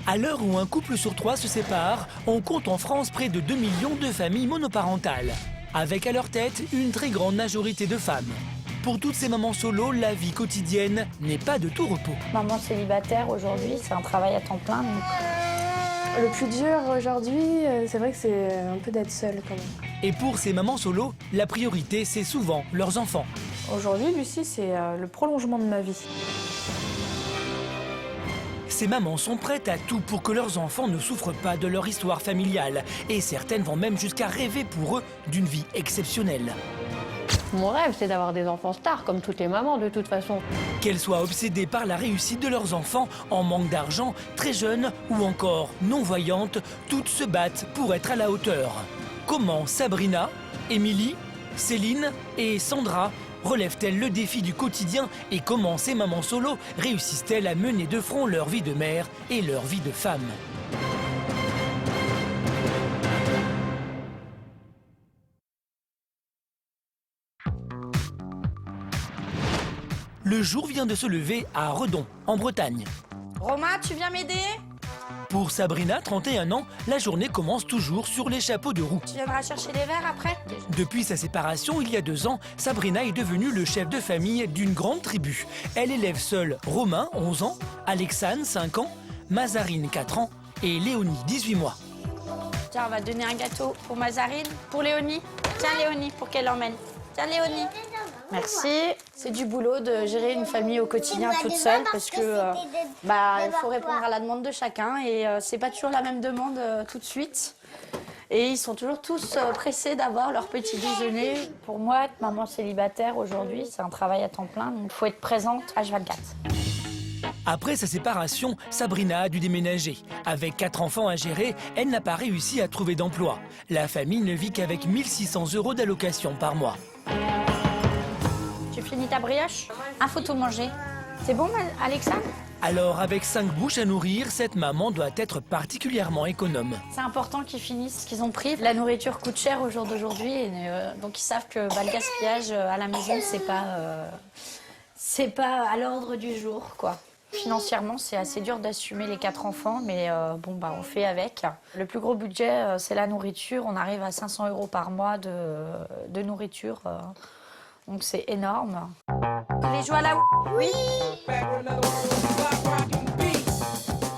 À l'heure où un couple sur 3 se sépare, on compte en France près de 2 millions de familles monoparentales, avec à leur tête une très grande majorité de femmes. Pour toutes ces mamans solo, la vie quotidienne n'est pas de tout repos. Maman célibataire aujourd'hui, c'est un travail à temps plein. Donc... Le plus dur aujourd'hui, c'est vrai que c'est un peu d'être seule quand même. Et pour ces mamans solo, la priorité, c'est souvent leurs enfants. Aujourd'hui, Lucie, c'est le prolongement de ma vie. Ces mamans sont prêtes à tout pour que leurs enfants ne souffrent pas de leur histoire familiale. Et certaines vont même jusqu'à rêver pour eux d'une vie exceptionnelle. Mon rêve, c'est d'avoir des enfants stars, comme toutes les mamans de toute façon. Qu'elles soient obsédées par la réussite de leurs enfants, en manque d'argent, très jeunes ou encore non-voyantes, toutes se battent pour être à la hauteur. Comment Sabrina, Émilie, Céline et Sandra relèvent-elles le défi du quotidien et comment ces mamans solo réussissent-elles à mener de front leur vie de mère et leur vie de femme? Le jour vient de se lever à Redon, en Bretagne. Romain, tu viens m'aider? Pour Sabrina, 31 ans, la journée commence toujours sur les chapeaux de roue. Tu viendras chercher les verres après? Depuis sa séparation, il y a 2 ans, Sabrina est devenue le chef de famille d'une grande tribu. Elle élève seule Romain, 11 ans, Alexandre, 5 ans, Mazarine, 4 ans et Léonie, 18 mois. Tiens, on va donner un gâteau pour Mazarine, pour Léonie. Tiens Léonie, pour qu'elle l'emmène. Tiens Léonie. Merci. C'est du boulot de gérer une famille au quotidien toute seule parce que il faut répondre à la demande de chacun et c'est pas toujours la même demande tout de suite. Et ils sont toujours tous pressés d'avoir leur petit déjeuner. Pour moi, être maman célibataire aujourd'hui, c'est un travail à temps plein, donc il faut être présente H24. Après sa séparation, Sabrina a dû déménager. Avec 4 enfants à gérer, elle n'a pas réussi à trouver d'emploi. La famille ne vit qu'avec 1 600 € d'allocation par mois. Tu finis ta brioche? Un faut tout manger. C'est bon, Alexandre? Alors, avec 5 bouches à nourrir, cette maman doit être particulièrement économe. C'est important qu'ils finissent ce qu'ils ont pris. La nourriture coûte cher au jour d'aujourd'hui, donc ils savent que le gaspillage à la maison, c'est pas à l'ordre du jour, quoi. Financièrement, c'est assez dur d'assumer les 4 enfants, mais on fait avec. Le plus gros budget, c'est la nourriture. On arrive à 500 € par mois de nourriture. Donc c'est énorme. Les jouets à la... Oui.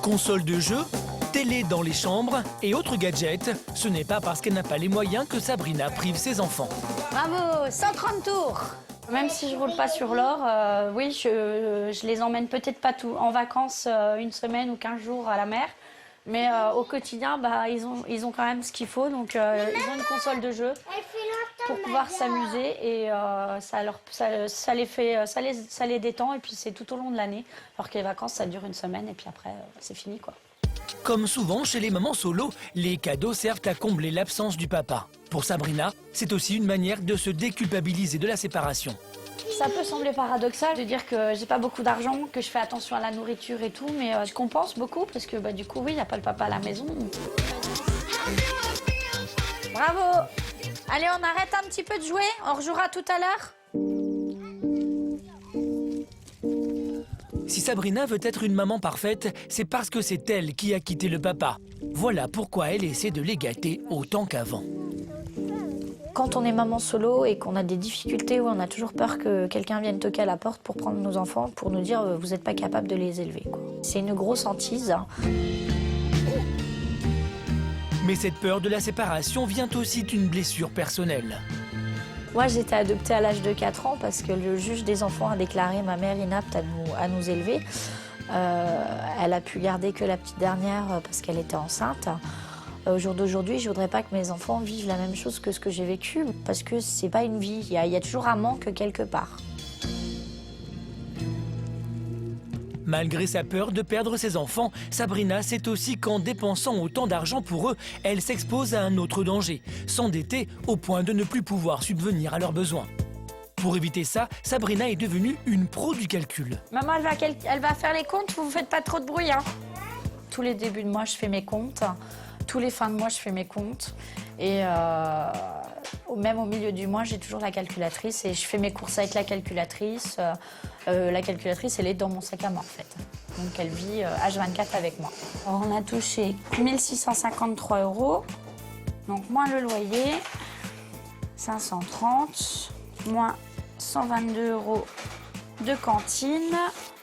Console de jeu, télé dans les chambres et autres gadgets, ce n'est pas parce qu'elle n'a pas les moyens que Sabrina prive ses enfants. Bravo, 130 tours. Même si je roule pas sur l'or, oui, je les emmène peut-être pas tout en vacances 1 semaine ou 15 jours à la mer. Mais au quotidien, ils ont quand même ce qu'il faut. Donc, ils ont une console de jeu pour pouvoir s'amuser et ça les détend. Et puis, c'est tout au long de l'année. Alors que les vacances, ça dure 1 semaine et puis après, c'est fini, quoi. Comme souvent chez les mamans solo, les cadeaux servent à combler l'absence du papa. Pour Sabrina, c'est aussi une manière de se déculpabiliser de la séparation. Ça peut sembler paradoxal de dire que j'ai pas beaucoup d'argent, que je fais attention à la nourriture et tout, mais je compense beaucoup parce que du coup, oui, il n'y a pas le papa à la maison. Bravo! Allez, on arrête un petit peu de jouer, on rejouera tout à l'heure. Si Sabrina veut être une maman parfaite, c'est parce que c'est elle qui a quitté le papa. Voilà pourquoi elle essaie de les gâter autant qu'avant. Quand on est maman solo et qu'on a des difficultés où on a toujours peur que quelqu'un vienne toquer à la porte pour prendre nos enfants, pour nous dire vous n'êtes pas capable de les élever, quoi. C'est une grosse hantise. Mais cette peur de la séparation vient aussi d'une blessure personnelle. Moi, j'ai été adoptée à l'âge de 4 ans parce que le juge des enfants a déclaré ma mère inapte à nous élever. Elle a pu garder que la petite dernière parce qu'elle était enceinte. Au jour d'aujourd'hui, je voudrais pas que mes enfants vivent la même chose que ce que j'ai vécu parce que c'est pas une vie. Il y a toujours un manque quelque part. Malgré sa peur de perdre ses enfants, Sabrina sait aussi qu'en dépensant autant d'argent pour eux, elle s'expose à un autre danger, s'endetter au point de ne plus pouvoir subvenir à leurs besoins. Pour éviter ça, Sabrina est devenue une pro du calcul. Maman, elle va faire les comptes, vous faites pas trop de bruit, hein. Tous les débuts de mois, je fais mes comptes. Tous les fins de mois, je fais mes comptes. Et même au milieu du mois, j'ai toujours la calculatrice et je fais mes courses avec la calculatrice. La calculatrice, elle est dans mon sac à main, en fait. Donc elle vit H24 avec moi. Alors, on a touché 1 653 €, donc moins le loyer, 530, moins 122 € de cantine.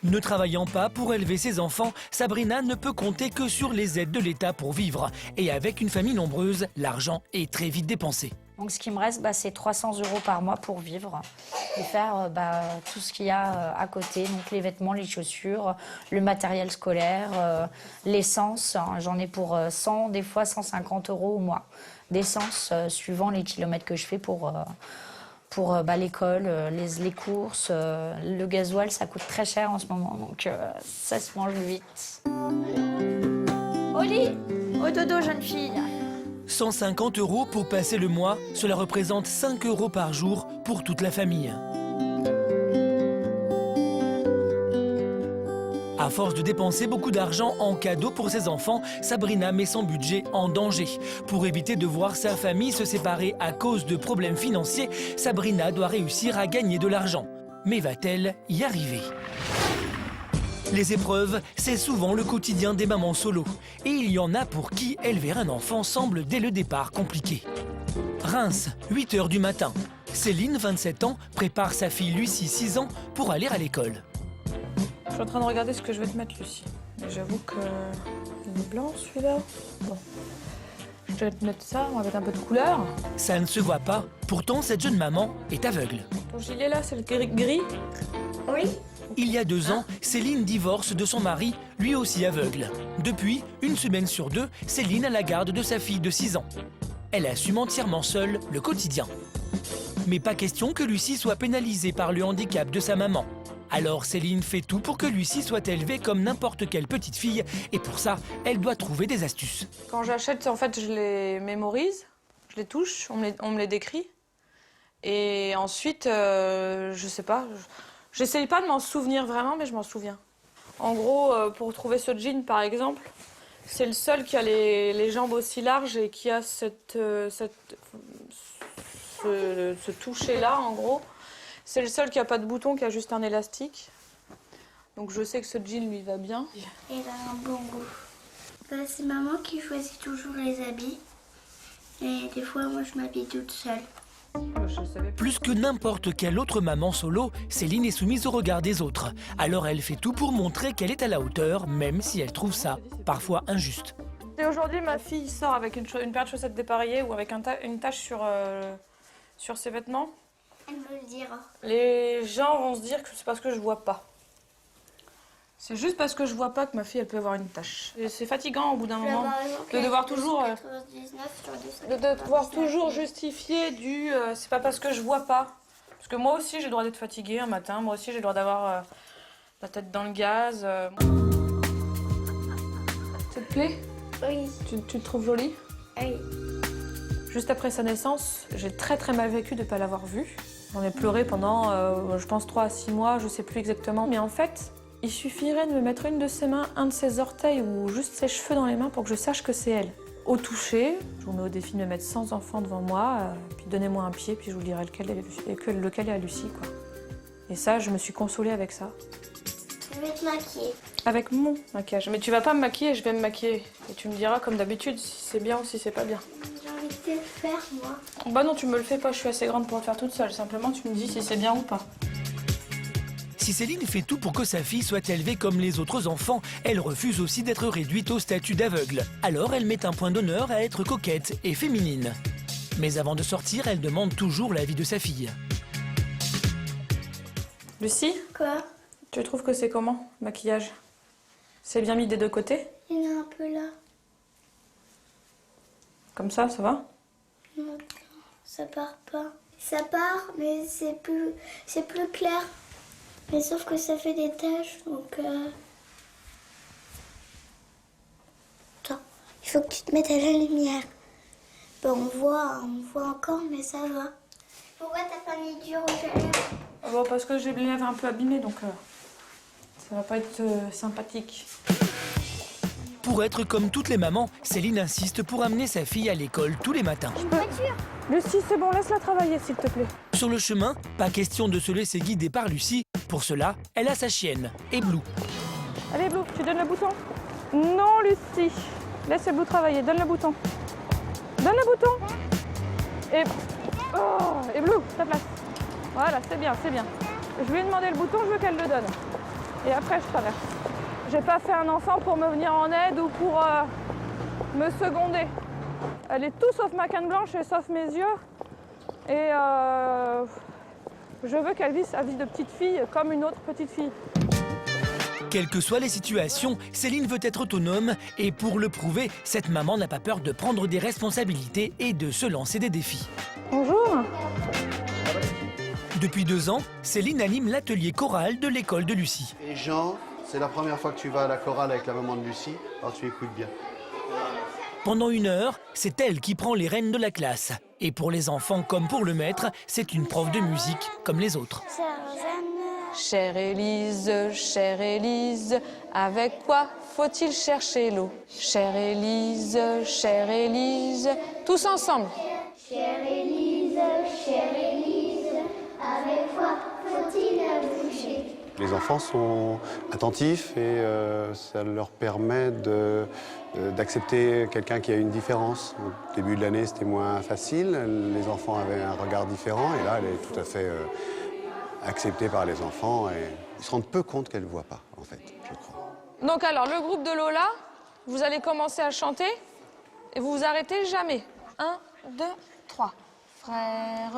Ne travaillant pas pour élever ses enfants, Sabrina ne peut compter que sur les aides de l'État pour vivre. Et avec une famille nombreuse, l'argent est très vite dépensé. Donc ce qui me reste, c'est 300 € par mois pour vivre et faire tout ce qu'il y a à côté. Donc les vêtements, les chaussures, le matériel scolaire, l'essence. J'en ai pour 100, des fois 150 € au mois d'essence, suivant les kilomètres que je fais pour l'école, les courses. Le gasoil, ça coûte très cher en ce moment, donc ça se mange vite. Au lit, au dodo, jeune fille. 150 € pour passer le mois, cela représente 5 € par jour pour toute la famille. À force de dépenser beaucoup d'argent en cadeaux pour ses enfants, Sabrina met son budget en danger. Pour éviter de voir sa famille se séparer à cause de problèmes financiers, Sabrina doit réussir à gagner de l'argent. Mais va-t-elle y arriver ? Les épreuves, c'est souvent le quotidien des mamans solo. Et il y en a pour qui élever un enfant semble dès le départ compliqué. Reims, 8 h du matin. Céline, 27 ans, prépare sa fille Lucie, 6 ans, pour aller à l'école. Je suis en train de regarder ce que je vais te mettre, Lucie. Mais j'avoue que il est blanc, celui-là. Bon. Je vais te mettre ça, on va mettre un peu de couleur. Ça ne se voit pas, pourtant cette jeune maman est aveugle. Ton gilet là, c'est le gris. Oui. Il y a 2 ans, Céline divorce de son mari, lui aussi aveugle. Depuis, 1 semaine sur 2, Céline a la garde de sa fille de 6 ans. Elle assume entièrement seule le quotidien. Mais pas question que Lucie soit pénalisée par le handicap de sa maman. Alors Céline fait tout pour que Lucie soit élevée comme n'importe quelle petite fille, et pour ça, elle doit trouver des astuces. Quand j'achète, en fait, je les mémorise, je les touche, on me les décrit. Et ensuite, je sais pas, j'essaye pas de m'en souvenir vraiment, mais je m'en souviens. En gros, pour trouver ce jean, par exemple, c'est le seul qui a les jambes aussi larges et qui a ce toucher-là, en gros. C'est le seul qui n'a pas de bouton, qui a juste un élastique. Donc je sais que ce jean lui va bien. Il a un bon goût. C'est maman qui choisit toujours les habits. Et des fois, moi, je m'habille toute seule. Plus que n'importe quelle autre maman solo, Céline est soumise au regard des autres. Alors elle fait tout pour montrer qu'elle est à la hauteur, même si elle trouve ça parfois injuste. Et aujourd'hui, ma fille sort avec une paire de chaussettes dépareillées ou avec une tache sur ses vêtements. Elle me le dira. Les gens vont se dire que c'est parce que je vois pas. C'est juste parce que je vois pas que ma fille elle peut avoir une tache. Et c'est fatigant au bout d'un moment de devoir toujours justifier c'est pas parce que je vois pas. Parce que moi aussi j'ai le droit d'être fatiguée un matin, moi aussi j'ai le droit d'avoir la tête dans le gaz. Ça te plaît? Oui. Tu te trouves jolie? Oui. Juste après sa naissance, j'ai très très mal vécu de ne pas l'avoir vue. J'en ai pleuré pendant, je pense, 3 à 6 mois, je sais plus exactement. Mais en fait, il suffirait de me mettre une de ses mains, un de ses orteils ou juste ses cheveux dans les mains pour que je sache que c'est elle. Au toucher, je vous mets au défi de me mettre 100 enfants devant moi, puis donnez-moi un pied, puis je vous dirai lequel est à Lucie, quoi. Et ça, je me suis consolée avec ça. Je vais te maquiller. Avec mon maquillage. Mais tu vas pas me maquiller, je vais me maquiller. Et tu me diras, comme d'habitude, si c'est bien ou si c'est pas bien. J'ai envie de te le faire, moi. Bah non, tu me le fais pas, je suis assez grande pour le faire toute seule. Simplement, tu me dis si c'est bien ou pas. Si Céline fait tout pour que sa fille soit élevée comme les autres enfants, elle refuse aussi d'être réduite au statut d'aveugle. Alors elle met un point d'honneur à être coquette et féminine. Mais avant de sortir, elle demande toujours l'avis de sa fille. Lucie, Quoi? tu trouves que c'est comment, le maquillage? C'est bien mis des deux côtés? Il y en a un peu là. Comme ça va? Non, ça part pas. Ça part, mais c'est plus clair. Mais sauf que ça fait des taches, donc... Attends, il faut que tu te mettes à la lumière. Ben, on voit encore, mais ça va. Pourquoi t'as pas mis du rouge à lèvres? Bon, parce que j'ai les lèvres un peu abîmées, donc ça va pas être sympathique. Pour être comme toutes les mamans, Céline insiste pour amener sa fille à l'école tous les matins. Lucie, c'est bon, laisse-la travailler, s'il te plaît. Sur le chemin, pas question de se laisser guider par Lucie. Pour cela, elle a sa chienne, et Blue. Allez, Blue, tu donnes le bouton. Non, Lucie. Laisse Blue travailler, donne le bouton. Donne le bouton. Et Blue, ta place. Voilà, c'est bien, c'est bien. Je lui ai demandé le bouton, je veux qu'elle le donne. Et après, je traverse. J'ai pas fait un enfant pour me venir en aide ou pour me seconder. Elle est tout sauf ma canne blanche et sauf mes yeux. Et je veux qu'elle vive sa vie de petite fille comme une autre petite fille. Quelles que soient les situations, Céline veut être autonome et pour le prouver, cette maman n'a pas peur de prendre des responsabilités et de se lancer des défis. Bonjour. Depuis 2 ans, Céline anime l'atelier choral de l'école de Lucie. Et Jean, c'est la première fois que tu vas à la chorale avec la maman de Lucie, alors tu écoutes bien. Pendant 1 heure, c'est elle qui prend les rênes de la classe. Et pour les enfants comme pour le maître, c'est une prof de musique comme les autres. Chère Élise, avec quoi faut-il chercher l'eau? Chère Élise, tous ensemble. Chère Élise, avec quoi faut-il la bouger? Les enfants sont attentifs et ça leur permet d'accepter quelqu'un qui a une différence. Au début de l'année, c'était moins facile. Les enfants avaient un regard différent et là, elle est tout à fait acceptée par les enfants et ils se rendent peu compte qu'elle ne voit pas, en fait, je crois. Donc alors, le groupe de Lola, vous allez commencer à chanter et vous vous arrêtez jamais. 1, 2, 3. Frère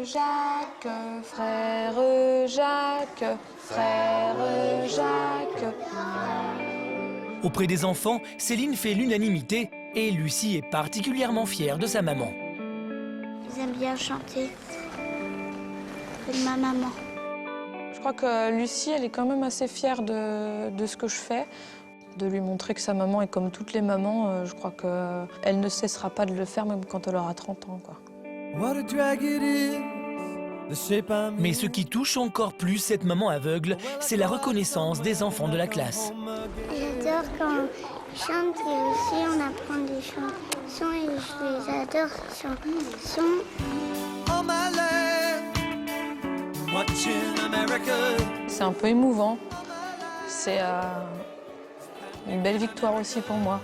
Jacques, frère Jacques, frère Jacques. Auprès des enfants, Céline fait l'unanimité et Lucie est particulièrement fière de sa maman. Ils aiment bien chanter. C'est ma maman. Je crois que Lucie, elle est quand même assez fière de ce que je fais. De lui montrer que sa maman est comme toutes les mamans, je crois qu'elle ne cessera pas de le faire même quand elle aura 30 ans, quoi. Mais ce qui touche encore plus cette maman aveugle, c'est la reconnaissance des enfants de la classe. J'adore quand ils chantent et aussi on apprend des chansons et je les adore, ces chansons. C'est un peu émouvant. C'est une belle victoire aussi pour moi.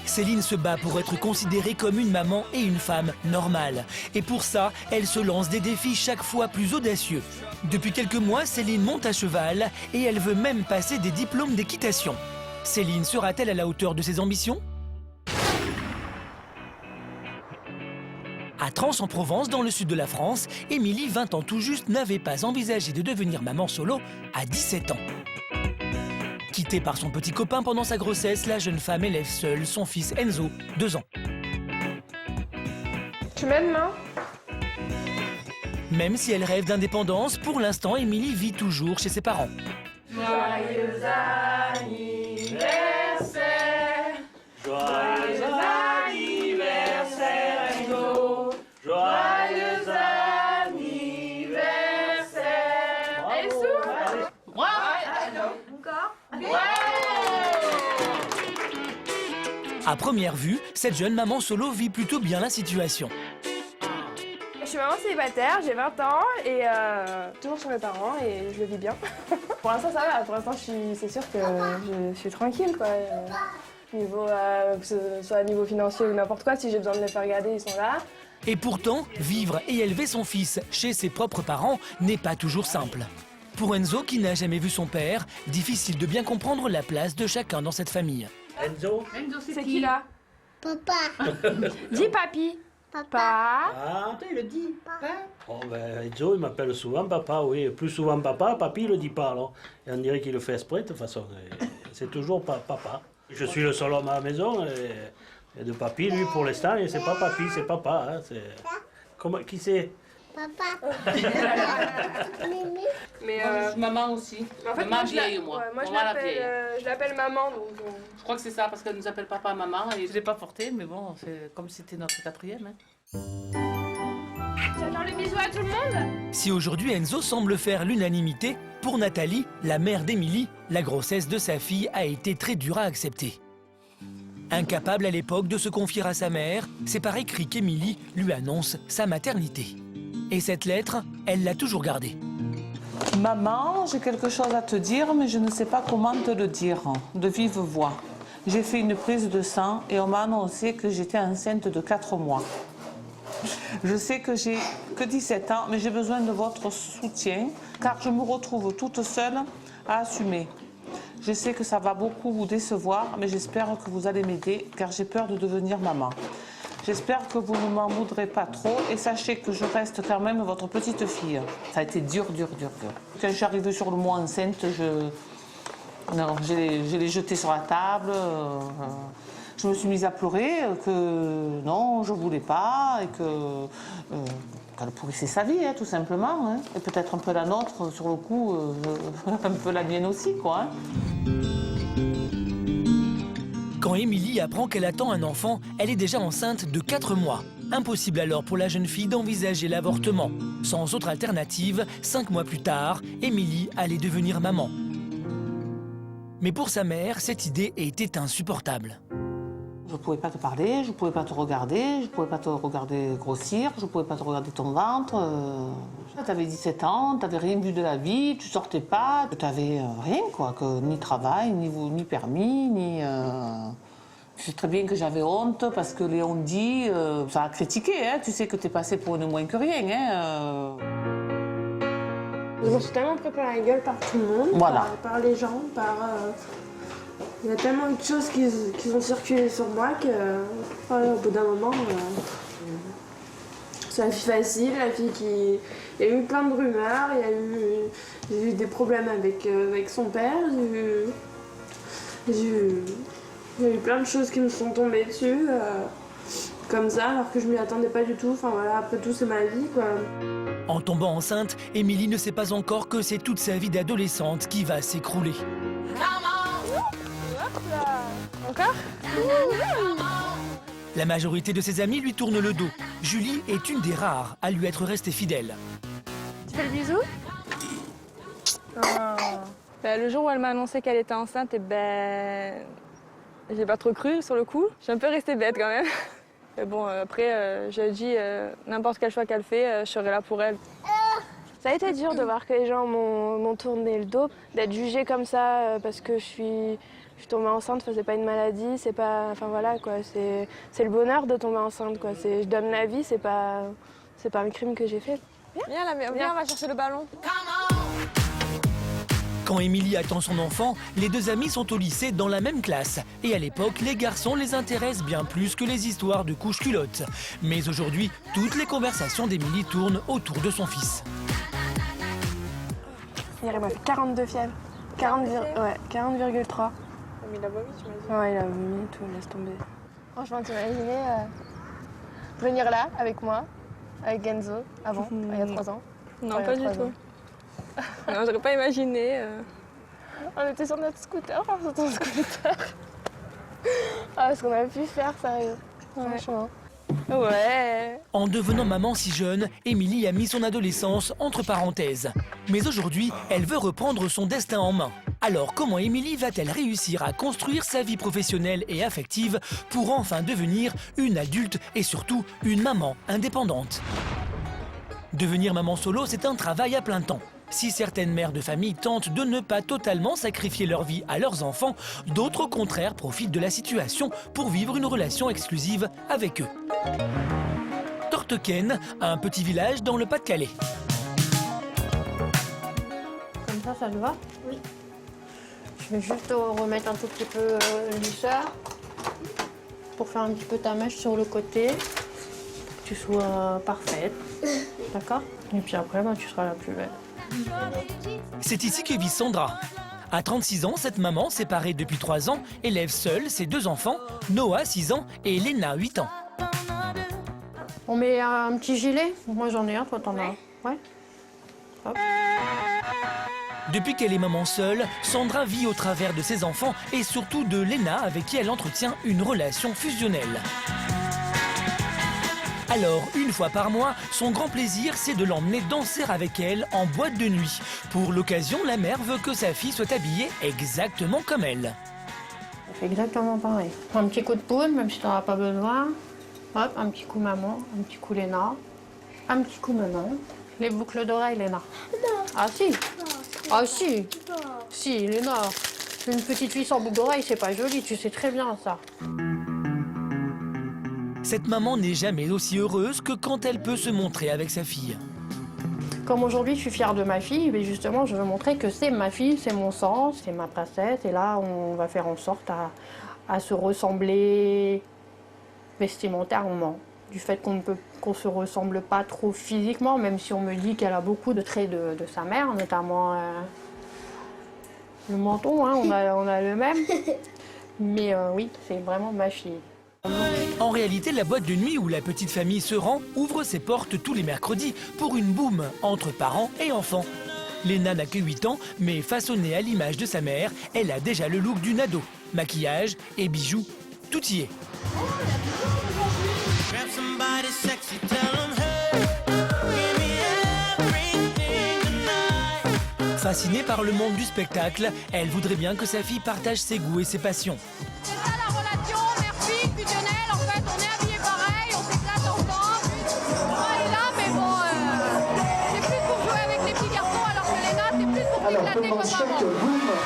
Céline se bat pour être considérée comme une maman et une femme normale. Et pour ça, elle se lance des défis chaque fois plus audacieux. Depuis quelques mois, Céline monte à cheval et elle veut même passer des diplômes d'équitation. Céline sera-t-elle à la hauteur de ses ambitions ? À Trans en Provence, dans le sud de la France, Émilie, 20 ans tout juste, n'avait pas envisagé de devenir maman solo à 17 ans. Quittée par son petit copain pendant sa grossesse, la jeune femme élève seule son fils Enzo, 2 ans. Tu m'aides, main? Même si elle rêve d'indépendance, pour l'instant, Émilie vit toujours chez ses parents. Joyeux anniversaire, joyeux anniversaire, Enzo, joyeux anniversaire. Allez, souffle. Encore. À première vue, cette jeune maman solo vit plutôt bien la situation. Je suis maman célibataire, j'ai 20 ans et toujours chez mes parents et je le vis bien. Pour l'instant ça va, pour l'instant c'est sûr que je suis tranquille quoi. Niveau, que ce soit à niveau financier ou n'importe quoi, si j'ai besoin de les faire garder, ils sont là. Et pourtant, vivre et élever son fils chez ses propres parents n'est pas toujours simple. Pour Enzo, qui n'a jamais vu son père, difficile de bien comprendre la place de chacun dans cette famille. Enzo, C'est qui là? Papa. Dis papy. Papa. ah, il le dit. Oh, ben, Enzo, il m'appelle souvent papa, oui. Plus souvent papa, papy, il le dit pas, alors. Et on dirait qu'il le fait exprès, de toute façon. C'est toujours papa. Je suis le seul homme à la maison, et de papy, lui, pour l'instant, et c'est pas papy, c'est papa. Hein, Comment, qui c'est? Papa. Mais Maman aussi. en fait, Maman vieille, moi. Ouais, moi Maman la vieille. je l'appelle maman donc. Je crois que c'est ça, parce qu'elle nous appelle papa, maman. Et je l'ai pas porté, mais bon, c'est comme si c'était notre 4e. Hein. J'adore les bisous à tout le monde. Si aujourd'hui Enzo semble faire l'unanimité, pour Nathalie, la mère d'Émilie, la grossesse de sa fille a été très dure à accepter. Incapable à l'époque de se confier à sa mère, c'est par écrit qu'Émilie lui annonce sa maternité. Et cette lettre, elle l'a toujours gardée. Maman, j'ai quelque chose à te dire, mais je ne sais pas comment te le dire, de vive voix. J'ai fait une prise de sang et on m'a annoncé que j'étais enceinte de 4 mois. Je sais que j'ai que 17 ans, mais j'ai besoin de votre soutien, car je me retrouve toute seule à assumer. Je sais que ça va beaucoup vous décevoir, mais j'espère que vous allez m'aider, car j'ai peur de devenir maman. J'espère que vous ne m'en voudrez pas trop et sachez que je reste quand même votre petite fille. Ça a été dur. Quand je suis arrivée sur le mois enceinte, je l'ai jeté sur la table. Je me suis mise à pleurer, que non, je ne voulais pas et qu'elle pourrissait sa vie, tout simplement. Hein. Et peut-être un peu la nôtre, sur le coup, un peu la mienne aussi, quoi. Hein. Quand Émilie apprend qu'elle attend un enfant, elle est déjà enceinte de 4 mois. Impossible alors pour la jeune fille d'envisager l'avortement. Sans autre alternative, 5 mois plus tard, Émilie allait devenir maman. Mais pour sa mère, cette idée était insupportable. Je ne pouvais pas te parler, je ne pouvais pas te regarder, je ne pouvais pas te regarder grossir, je ne pouvais pas te regarder ton ventre. Tu avais 17 ans, tu n'avais rien vu de la vie, tu sortais pas, tu n'avais rien, quoi, ni travail, ni permis, ni... Je sais très bien que j'avais honte parce que Léon dit, ça a critiqué, hein, tu sais que tu es passé pour une moins que rien. Hein, Je me suis tellement pris plein la gueule par tout le monde, voilà. par les gens, il y a tellement eu de choses qui ont circulé sur moi au bout d'un moment, c'est la fille facile, la fille qui... Il y a eu plein de rumeurs, j'ai eu des problèmes avec son père, j'ai eu plein de choses qui me sont tombées dessus, comme ça, alors que je m'y attendais pas du tout. Enfin voilà, après tout, c'est ma vie, quoi. En tombant enceinte, Émilie ne sait pas encore que c'est toute sa vie d'adolescente qui va s'écrouler. Encore ? La majorité de ses amis lui tournent le dos. Julie est une des rares à lui être restée fidèle. Tu fais le bisou ? Le jour où elle m'a annoncé qu'elle était enceinte, j'ai pas trop cru sur le coup. Je suis un peu restée bête quand même. Mais bon, après, j'ai dit n'importe quel choix qu'elle fait, je serai là pour elle. Ça a été dur de voir que les gens m'ont tourné le dos, d'être jugée comme ça parce que je suis tombée enceinte, c'est pas une maladie, c'est pas, enfin voilà quoi, c'est le bonheur de tomber enceinte quoi. Je donne la vie, c'est pas un crime que j'ai fait. Viens, on va chercher le ballon. Quand Émilie attend son enfant, les deux amis sont au lycée dans la même classe. Et à l'époque, les garçons les intéressent bien plus que les histoires de couches-culottes. Mais aujourd'hui, toutes les conversations d'Émilie tournent autour de son fils. Il a fait 42 fièvres. 40,3. Mais il a vomi, tu m'as dit. Ouais, il a vomi, tout, laisse tomber. Franchement, t'imaginais venir là, avec moi, avec Genzo, avant, il y a 3 ans. Non, pas du tout. Non, j'aurais pas imaginé. On était sur notre scooter, sur ton scooter. Ce qu'on avait pu faire, sérieux. Franchement. Ouais. En devenant maman si jeune, Émilie a mis son adolescence entre parenthèses. Mais aujourd'hui, elle veut reprendre son destin en main. Alors comment Émilie va-t-elle réussir à construire sa vie professionnelle et affective pour enfin devenir une adulte et surtout une maman indépendante ? Devenir maman solo, c'est un travail à plein temps. Si certaines mères de famille tentent de ne pas totalement sacrifier leur vie à leurs enfants, d'autres au contraire profitent de la situation pour vivre une relation exclusive avec eux. Tortequenne, un petit village dans le Pas-de-Calais. Comme ça te va? Oui. Je vais juste remettre un tout petit peu de douceur pour faire un petit peu ta mèche sur le côté, pour que tu sois parfaite. D'accord? Et puis après, tu seras la plus belle. C'est ici que vit Sandra. À 36 ans, cette maman, séparée depuis 3 ans, élève seule ses 2 enfants, Noah, 6 ans, et Léna, 8 ans. On met un petit gilet? Moi j'en ai un, toi t'en as un. Ouais. Hop. Depuis qu'elle est maman seule, Sandra vit au travers de ses enfants et surtout de Léna avec qui elle entretient une relation fusionnelle. Alors, une fois par mois, son grand plaisir, c'est de l'emmener danser avec elle en boîte de nuit. Pour l'occasion, la mère veut que sa fille soit habillée exactement comme elle. On fait exactement pareil. Un petit coup de poudre, même si tu n'en as pas besoin. Hop, un petit coup maman, un petit coup Léna, un petit coup maman. Les boucles d'oreilles, Léna. Non. Ah si. Non. Ah si. Non. Si, Léna. Une petite fille sans boucle d'oreilles, c'est pas joli, tu sais très bien ça. Cette maman n'est jamais aussi heureuse que quand elle peut se montrer avec sa fille. Comme aujourd'hui, je suis fière de ma fille, mais justement, je veux montrer que c'est ma fille, c'est mon sang, c'est ma princesse. Et là, on va faire en sorte à se ressembler vestimentairement. Du fait qu'on se ressemble pas trop physiquement, même si on me dit qu'elle a beaucoup de traits de sa mère, notamment le menton, hein, on a le même. Mais oui, c'est vraiment ma fille. En réalité, la boîte de nuit où la petite famille se rend ouvre ses portes tous les mercredis pour une boum entre parents et enfants. Léna n'a que 8 ans, mais façonnée à l'image de sa mère, elle a déjà le look d'une ado. Maquillage et bijoux, tout y est. Fascinée par le monde du spectacle, elle voudrait bien que sa fille partage ses goûts et ses passions. C'est ça la relation, mère-fille, fusionnelle, en fait, on est habillés pareil, on s'éclate ensemble. Moi, elle est là, mais bon, c'est plus pour jouer avec les petits garçons, alors que Léna, c'est plus pour s'éclater comme maman.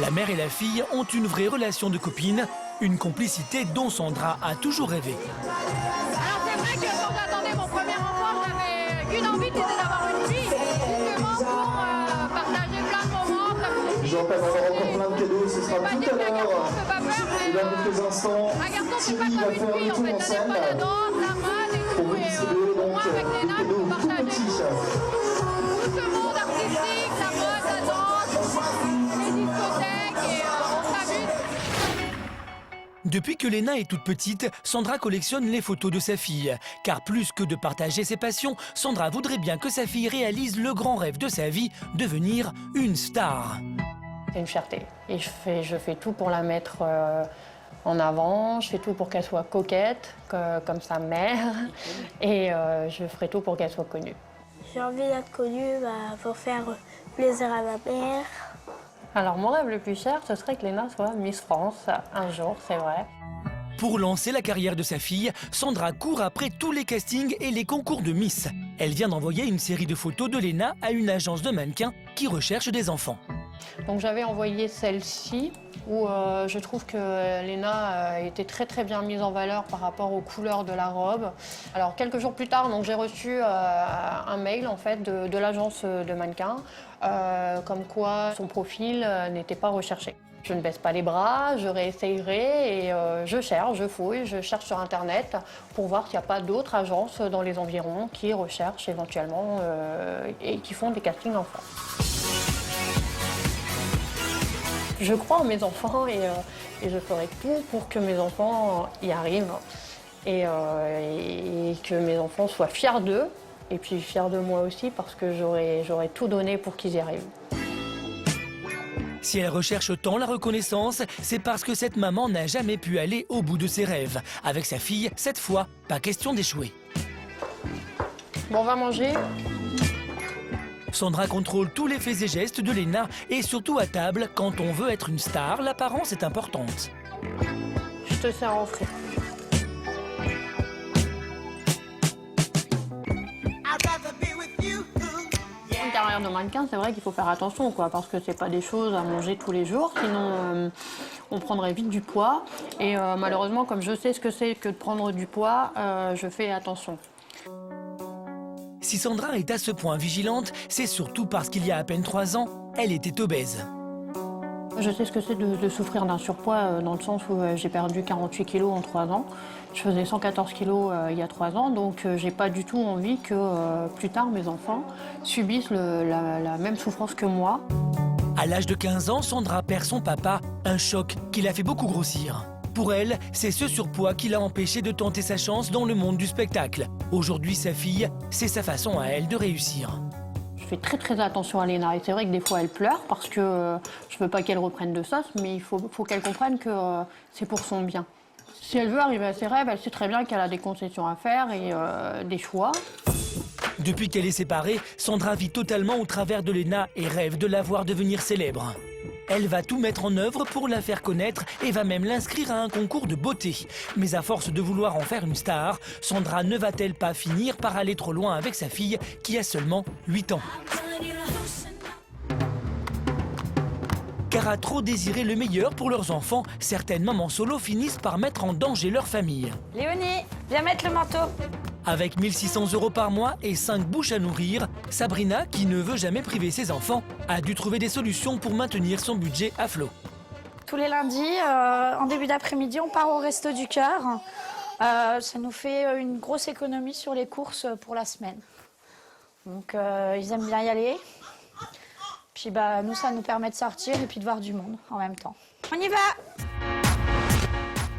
La mère et la fille ont une vraie relation de copine, une complicité dont Sandra a toujours rêvé. Alors c'est vrai que quand j'attendais mon premier enfant, j'avais qu'une envie, c'était d'avoir une fille, justement pour partager plein de moments comme Je vous rappelle, on aura encore plein de cadeaux, ce sera tout à l'heure. Et dans quelques instants, Sylvie va faire le tour en scène pour vous distribuer donc des cadeaux tout petits. tout ce monde artistique, la mode, la danse, les discothèques et on s'amuse. Depuis que Léna est toute petite, Sandra collectionne les photos de sa fille. Car plus que de partager ses passions, Sandra voudrait bien que sa fille réalise le grand rêve de sa vie, devenir une star. C'est une fierté. Et je fais tout pour la mettre en avant, je fais tout pour qu'elle soit coquette, comme sa mère, et je ferai tout pour qu'elle soit connue. J'ai envie d'être connue pour faire plaisir à ma mère. Alors mon rêve le plus cher, ce serait que Léna soit Miss France un jour, c'est vrai. Pour lancer la carrière de sa fille, Sandra court après tous les castings et les concours de Miss. Elle vient d'envoyer une série de photos de Léna à une agence de mannequins qui recherche des enfants. Donc j'avais envoyé celle-ci, où je trouve que Léna était très bien mise en valeur par rapport aux couleurs de la robe. Alors quelques jours plus tard, j'ai reçu un mail en fait de l'agence de mannequins, comme quoi son profil n'était pas recherché. Je ne baisse pas les bras, je réessayerai et je cherche, je fouille, je cherche sur internet pour voir s'il n'y a pas d'autres agences dans les environs qui recherchent éventuellement et qui font des castings enfants. Je crois en mes enfants et je ferai tout pour que mes enfants y arrivent et que mes enfants soient fiers d'eux et puis fiers de moi aussi parce que j'aurai tout donné pour qu'ils y arrivent. Si elle recherche tant la reconnaissance, c'est parce que cette maman n'a jamais pu aller au bout de ses rêves. Avec sa fille, cette fois, pas question d'échouer. Bon, on va manger. Sandra contrôle tous les faits et gestes de Léna et surtout à table, quand on veut être une star, l'apparence est importante. Je te sers en frais. Une carrière de mannequin, c'est vrai qu'il faut faire attention, parce que c'est pas des choses à manger tous les jours, sinon on prendrait vite du poids. Et malheureusement, comme je sais ce que c'est que de prendre du poids, je fais attention. Si Sandra est à ce point vigilante, c'est surtout parce qu'il y a à peine 3 ans, elle était obèse. Je sais ce que c'est de souffrir d'un surpoids dans le sens où j'ai perdu 48 kilos en 3 ans. Je faisais 114 kilos il y a 3 ans, donc j'ai pas du tout envie que plus tard mes enfants subissent la même souffrance que moi. À l'âge de 15 ans, Sandra perd son papa, un choc qui l'a fait beaucoup grossir. Pour elle, c'est ce surpoids qui l'a empêché de tenter sa chance dans le monde du spectacle. Aujourd'hui, sa fille, c'est sa façon à elle de réussir. Je fais très attention à Léna et c'est vrai que des fois elle pleure parce que je veux pas qu'elle reprenne de ça, mais il faut qu'elle comprenne que c'est pour son bien. Si elle veut arriver à ses rêves, elle sait très bien qu'elle a des concessions à faire et des choix. Depuis qu'elle est séparée, Sandra vit totalement au travers de Léna et rêve de la voir devenir célèbre. Elle va tout mettre en œuvre pour la faire connaître et va même l'inscrire à un concours de beauté. Mais à force de vouloir en faire une star, Sandra ne va-t-elle pas finir par aller trop loin avec sa fille qui a seulement 8 ans? Car à trop désirer le meilleur pour leurs enfants, certaines mamans solo finissent par mettre en danger leur famille. Léonie, viens mettre le manteau. Avec 1 600 € par mois et 5 bouches à nourrir, Sabrina, qui ne veut jamais priver ses enfants, a dû trouver des solutions pour maintenir son budget à flot. Tous les lundis, en début d'après-midi, on part au Resto du Cœur. Ça nous fait une grosse économie sur les courses pour la semaine. Donc ils aiment bien y aller. Puis nous, ça nous permet de sortir et puis de voir du monde en même temps. On y va!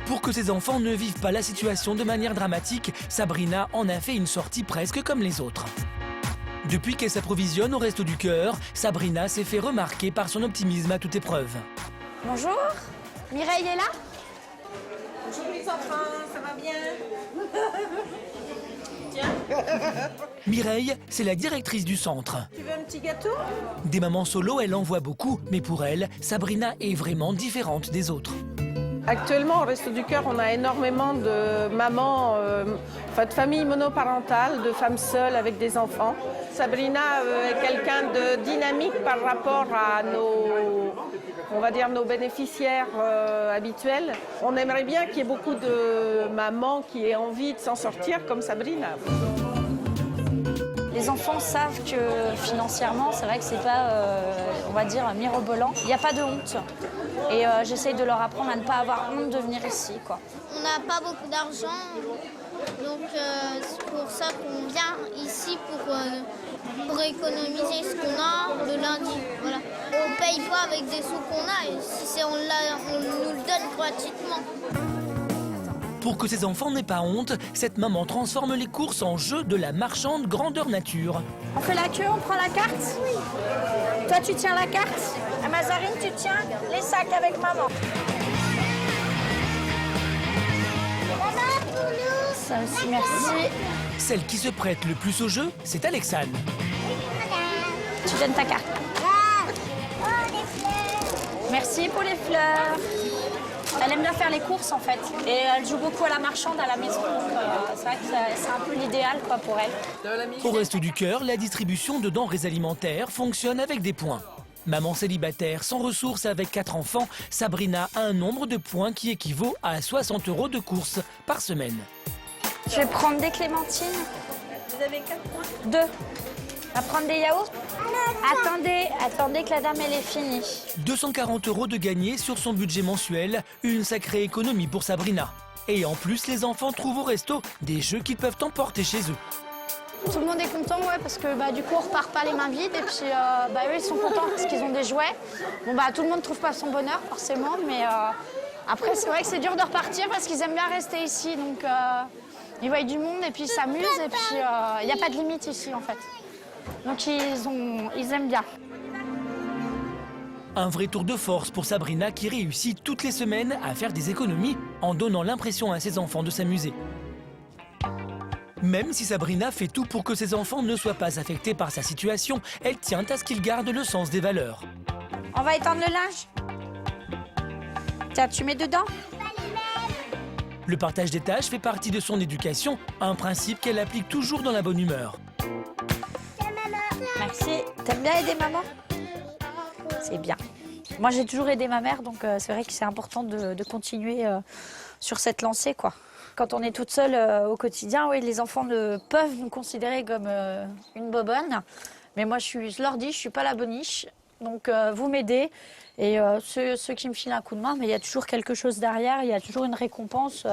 Pour que ses enfants ne vivent pas la situation de manière dramatique, Sabrina en a fait une sortie presque comme les autres. Depuis qu'elle s'approvisionne au Resto du Cœur, Sabrina s'est fait remarquer par son optimisme à toute épreuve. Bonjour, Mireille est là? Bonjour les enfants, ça va bien? Mireille, c'est la directrice du centre. Tu veux un petit gâteau? Des mamans solo, elle en voit beaucoup, mais pour elle, Sabrina est vraiment différente des autres. Actuellement, au Resto du Cœur, on a énormément de mamans, de familles monoparentales, de femmes seules avec des enfants. Sabrina est quelqu'un de dynamique par rapport à nos bénéficiaires habituels. On aimerait bien qu'il y ait beaucoup de mamans qui aient envie de s'en sortir comme Sabrina. Les enfants savent que financièrement, c'est vrai que c'est pas, on va dire, mirobolant. Il n'y a pas de honte. Et j'essaye de leur apprendre à ne pas avoir honte de venir ici, quoi. On n'a pas beaucoup d'argent, donc c'est pour ça qu'on vient ici pour économiser ce qu'on a le lundi. Voilà. On ne paye pas avec des sous qu'on a, et si on nous le donne gratuitement. Pour que ses enfants n'aient pas honte, cette maman transforme les courses en jeu de la marchande grandeur nature. On fait la queue, on prend la carte? Oui. Toi, tu tiens la carte? À Mazarine, tu tiens les sacs avec maman. Ça aussi, merci. Celle qui se prête le plus au jeu, c'est Alexane. Tu donnes ta carte. Merci pour les fleurs. Elle aime bien faire les courses en fait. Et elle joue beaucoup à la marchande à la maison. Donc c'est vrai que c'est un peu l'idéal pour elle. Au Resto du Cœur, la distribution de denrées alimentaires fonctionne avec des points. Maman célibataire sans ressources avec 4 enfants, Sabrina a un nombre de points qui équivaut à 60 € de courses par semaine. Je vais prendre des clémentines. Vous avez 4 points? 2. On va prendre des yaourts? Attendez que la dame elle est finie. 240 € de gagné sur son budget mensuel, une sacrée économie pour Sabrina. Et en plus, les enfants trouvent au resto des jeux qu'ils peuvent emporter chez eux. Tout le monde est content, ouais, parce que du coup on repart pas les mains vides et puis eux ils sont contents parce qu'ils ont des jouets. Bon tout le monde trouve pas son bonheur forcément, mais après c'est vrai que c'est dur de repartir parce qu'ils aiment bien rester ici, donc ils voient du monde et puis ils s'amusent et puis il n'y a pas de limite ici en fait. Donc ils aiment bien. Un vrai tour de force pour Sabrina qui réussit toutes les semaines à faire des économies en donnant l'impression à ses enfants de s'amuser. Même si Sabrina fait tout pour que ses enfants ne soient pas affectés par sa situation, elle tient à ce qu'ils gardent le sens des valeurs. On va étendre le linge. Tiens, tu mets dedans. Le partage des tâches fait partie de son éducation, un principe qu'elle applique toujours dans la bonne humeur. Merci. T'aimes bien aider maman? C'est bien. Moi, j'ai toujours aidé ma mère, donc c'est vrai que c'est important de continuer sur cette lancée, quoi. Quand on est toute seule au quotidien, oui, les enfants peuvent nous considérer comme une bobonne. Mais moi, je leur dis, je suis pas la boniche. Donc, vous m'aidez. Et ceux qui me filent un coup de main, mais il y a toujours quelque chose derrière. Il y a toujours une récompense.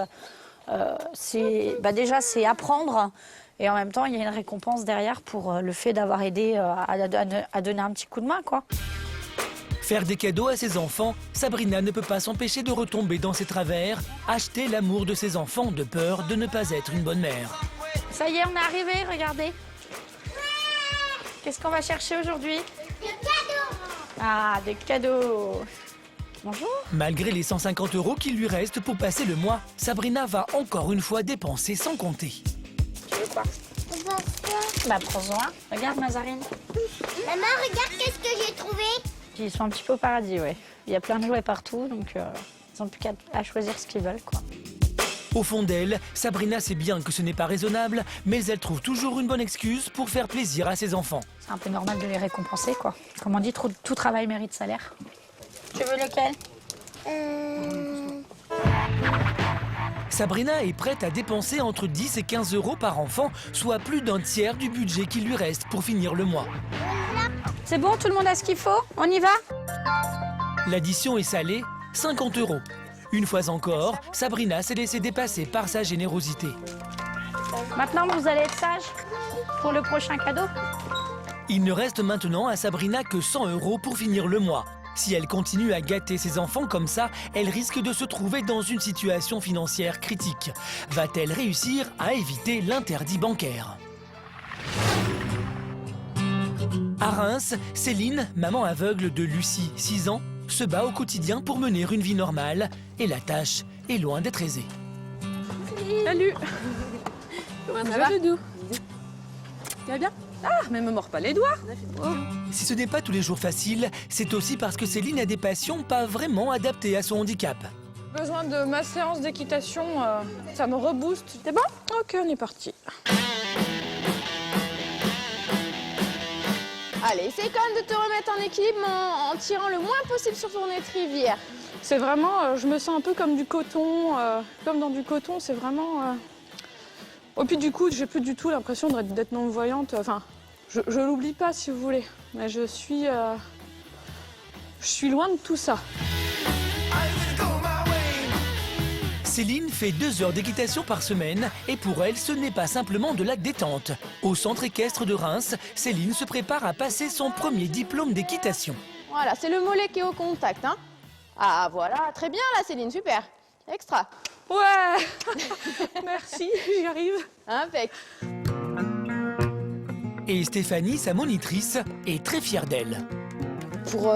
Déjà, c'est apprendre. Et en même temps, il y a une récompense derrière pour le fait d'avoir aidé à donner un petit coup de main, quoi. Faire des cadeaux à ses enfants, Sabrina ne peut pas s'empêcher de retomber dans ses travers, acheter l'amour de ses enfants de peur de ne pas être une bonne mère. Ça y est, on est arrivé, regardez. Qu'est-ce qu'on va chercher aujourd'hui? Des cadeaux. Ah, des cadeaux. Bonjour. Malgré les 150 € qu'il lui reste pour passer le mois, Sabrina va encore une fois dépenser sans compter. Tu veux quoi? Prends-en un. Regarde, Mazarine. Maman, regarde qu'est-ce que j'ai trouvé. Ils sont un petit peu au paradis, ouais. Il y a plein de jouets partout, donc ils n'ont plus qu'à choisir ce qu'ils veulent, quoi. Au fond d'elle, Sabrina sait bien que ce n'est pas raisonnable, mais elle trouve toujours une bonne excuse pour faire plaisir à ses enfants. C'est un peu normal de les récompenser, quoi. Comme on dit, tout travail mérite salaire. Tu veux lequel? Sabrina est prête à dépenser entre 10 et 15 euros par enfant, soit plus d'un tiers du budget qui lui reste pour finir le mois. C'est bon, tout le monde a ce qu'il faut? On y va? L'addition est salée, 50 euros. Une fois encore, Sabrina s'est laissée dépasser par sa générosité. Maintenant, vous allez être sage pour le prochain cadeau? Il ne reste maintenant à Sabrina que 100 euros pour finir le mois. Si elle continue à gâter ses enfants comme ça, elle risque de se trouver dans une situation financière critique. Va-t-elle réussir à éviter l'interdit bancaire? À Reims, Céline, maman aveugle de Lucie, 6 ans, se bat au quotidien pour mener une vie normale et la tâche est loin d'être aisée. Salut. Comment ça va, Doudou? Tu vas bien? Ah, mais me mords pas les doigts. Si ce n'est pas tous les jours facile, c'est aussi parce que Céline a des passions pas vraiment adaptées à son handicap. Besoin de ma séance d'équitation, ça me rebooste. C'est bon? Ok, on est parti. Allez, essaye quand même de te remettre en équilibre en tirant le moins possible sur ton étrivière. C'est vraiment, je me sens un peu comme du coton, comme dans du coton, c'est vraiment... Et puis du coup, j'ai plus du tout l'impression d'être non-voyante. Enfin, je l'oublie pas si vous voulez, mais je suis loin de tout ça. Céline fait 2 heures d'équitation par semaine et pour elle, ce n'est pas simplement de la détente. Au centre équestre de Reims, Céline se prépare à passer son premier diplôme d'équitation. Voilà, c'est le mollet qui est au contact, hein. Ah voilà, très bien là Céline, super. Extra. Ouais. Merci, j'y arrive. Impec. Et Stéphanie, sa monitrice, est très fière d'elle. Pour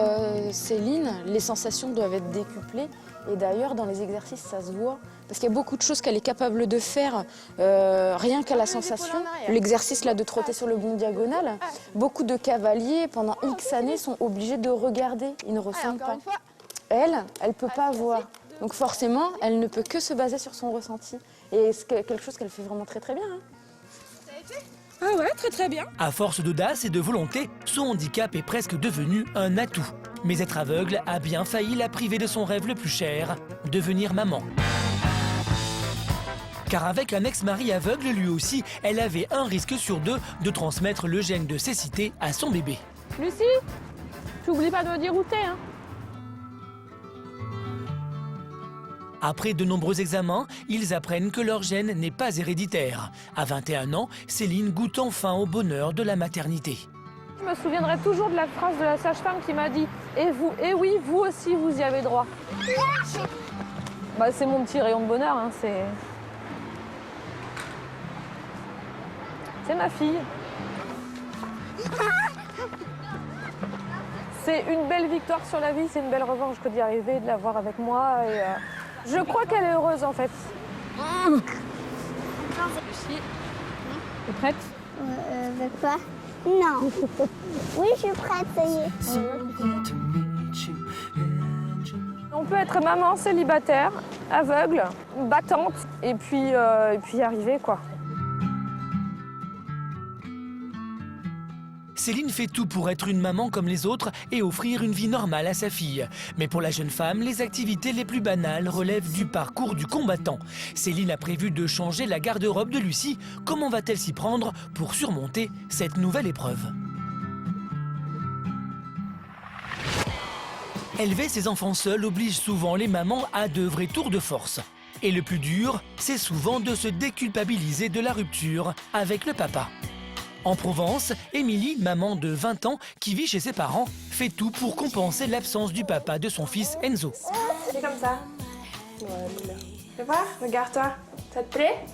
Céline, les sensations doivent être décuplées. Et d'ailleurs, dans les exercices, ça se voit. Parce qu'il y a beaucoup de choses qu'elle est capable de faire, rien qu'à la sensation. L'exercice là de trotter sur le bond diagonal, beaucoup de cavaliers, pendant X années, sont obligés de regarder. Ils ne ressentent pas. Elle ne peut pas voir. Donc forcément, elle ne peut que se baser sur son ressenti. Et c'est quelque chose qu'elle fait vraiment très très bien. Hein. Ah ouais, très très bien. À force d'audace et de volonté, son handicap est presque devenu un atout. Mais être aveugle a bien failli la priver de son rêve le plus cher, devenir maman. Car avec un ex-mari aveugle lui aussi, elle avait un risque sur 2 de transmettre le gène de cécité à son bébé. Lucie, t'oublies pas de me dire où t'es, hein. Après de nombreux examens, ils apprennent que leur gène n'est pas héréditaire. À 21 ans, Céline goûte enfin au bonheur de la maternité. Je me souviendrai toujours de la phrase de la sage-femme qui m'a dit « Et vous, et oui, vous aussi, vous y avez droit. » Bah, c'est mon petit rayon de bonheur, hein, c'est ma fille. C'est une belle victoire sur la vie, c'est une belle revanche que d'y arriver, de l'avoir avec moi. Et, je crois qu'elle est heureuse en fait. Lucie, t'es prête? De quoi? Non. Oui, je suis prête, ça y est. On peut être maman célibataire, aveugle, battante, et puis y arriver quoi. Céline fait tout pour être une maman comme les autres et offrir une vie normale à sa fille. Mais pour la jeune femme, les activités les plus banales relèvent du parcours du combattant. Céline a prévu de changer la garde-robe de Lucie. Comment va-t-elle s'y prendre pour surmonter cette nouvelle épreuve? Élever ses enfants seuls oblige souvent les mamans à de vrais tours de force. Et le plus dur, c'est souvent de se déculpabiliser de la rupture avec le papa. En Provence, Émilie, maman de 20 ans, qui vit chez ses parents, fait tout pour compenser l'absence du papa de son fils Enzo. C'est comme ça. Fais voir, regarde-toi. Ça te plaît?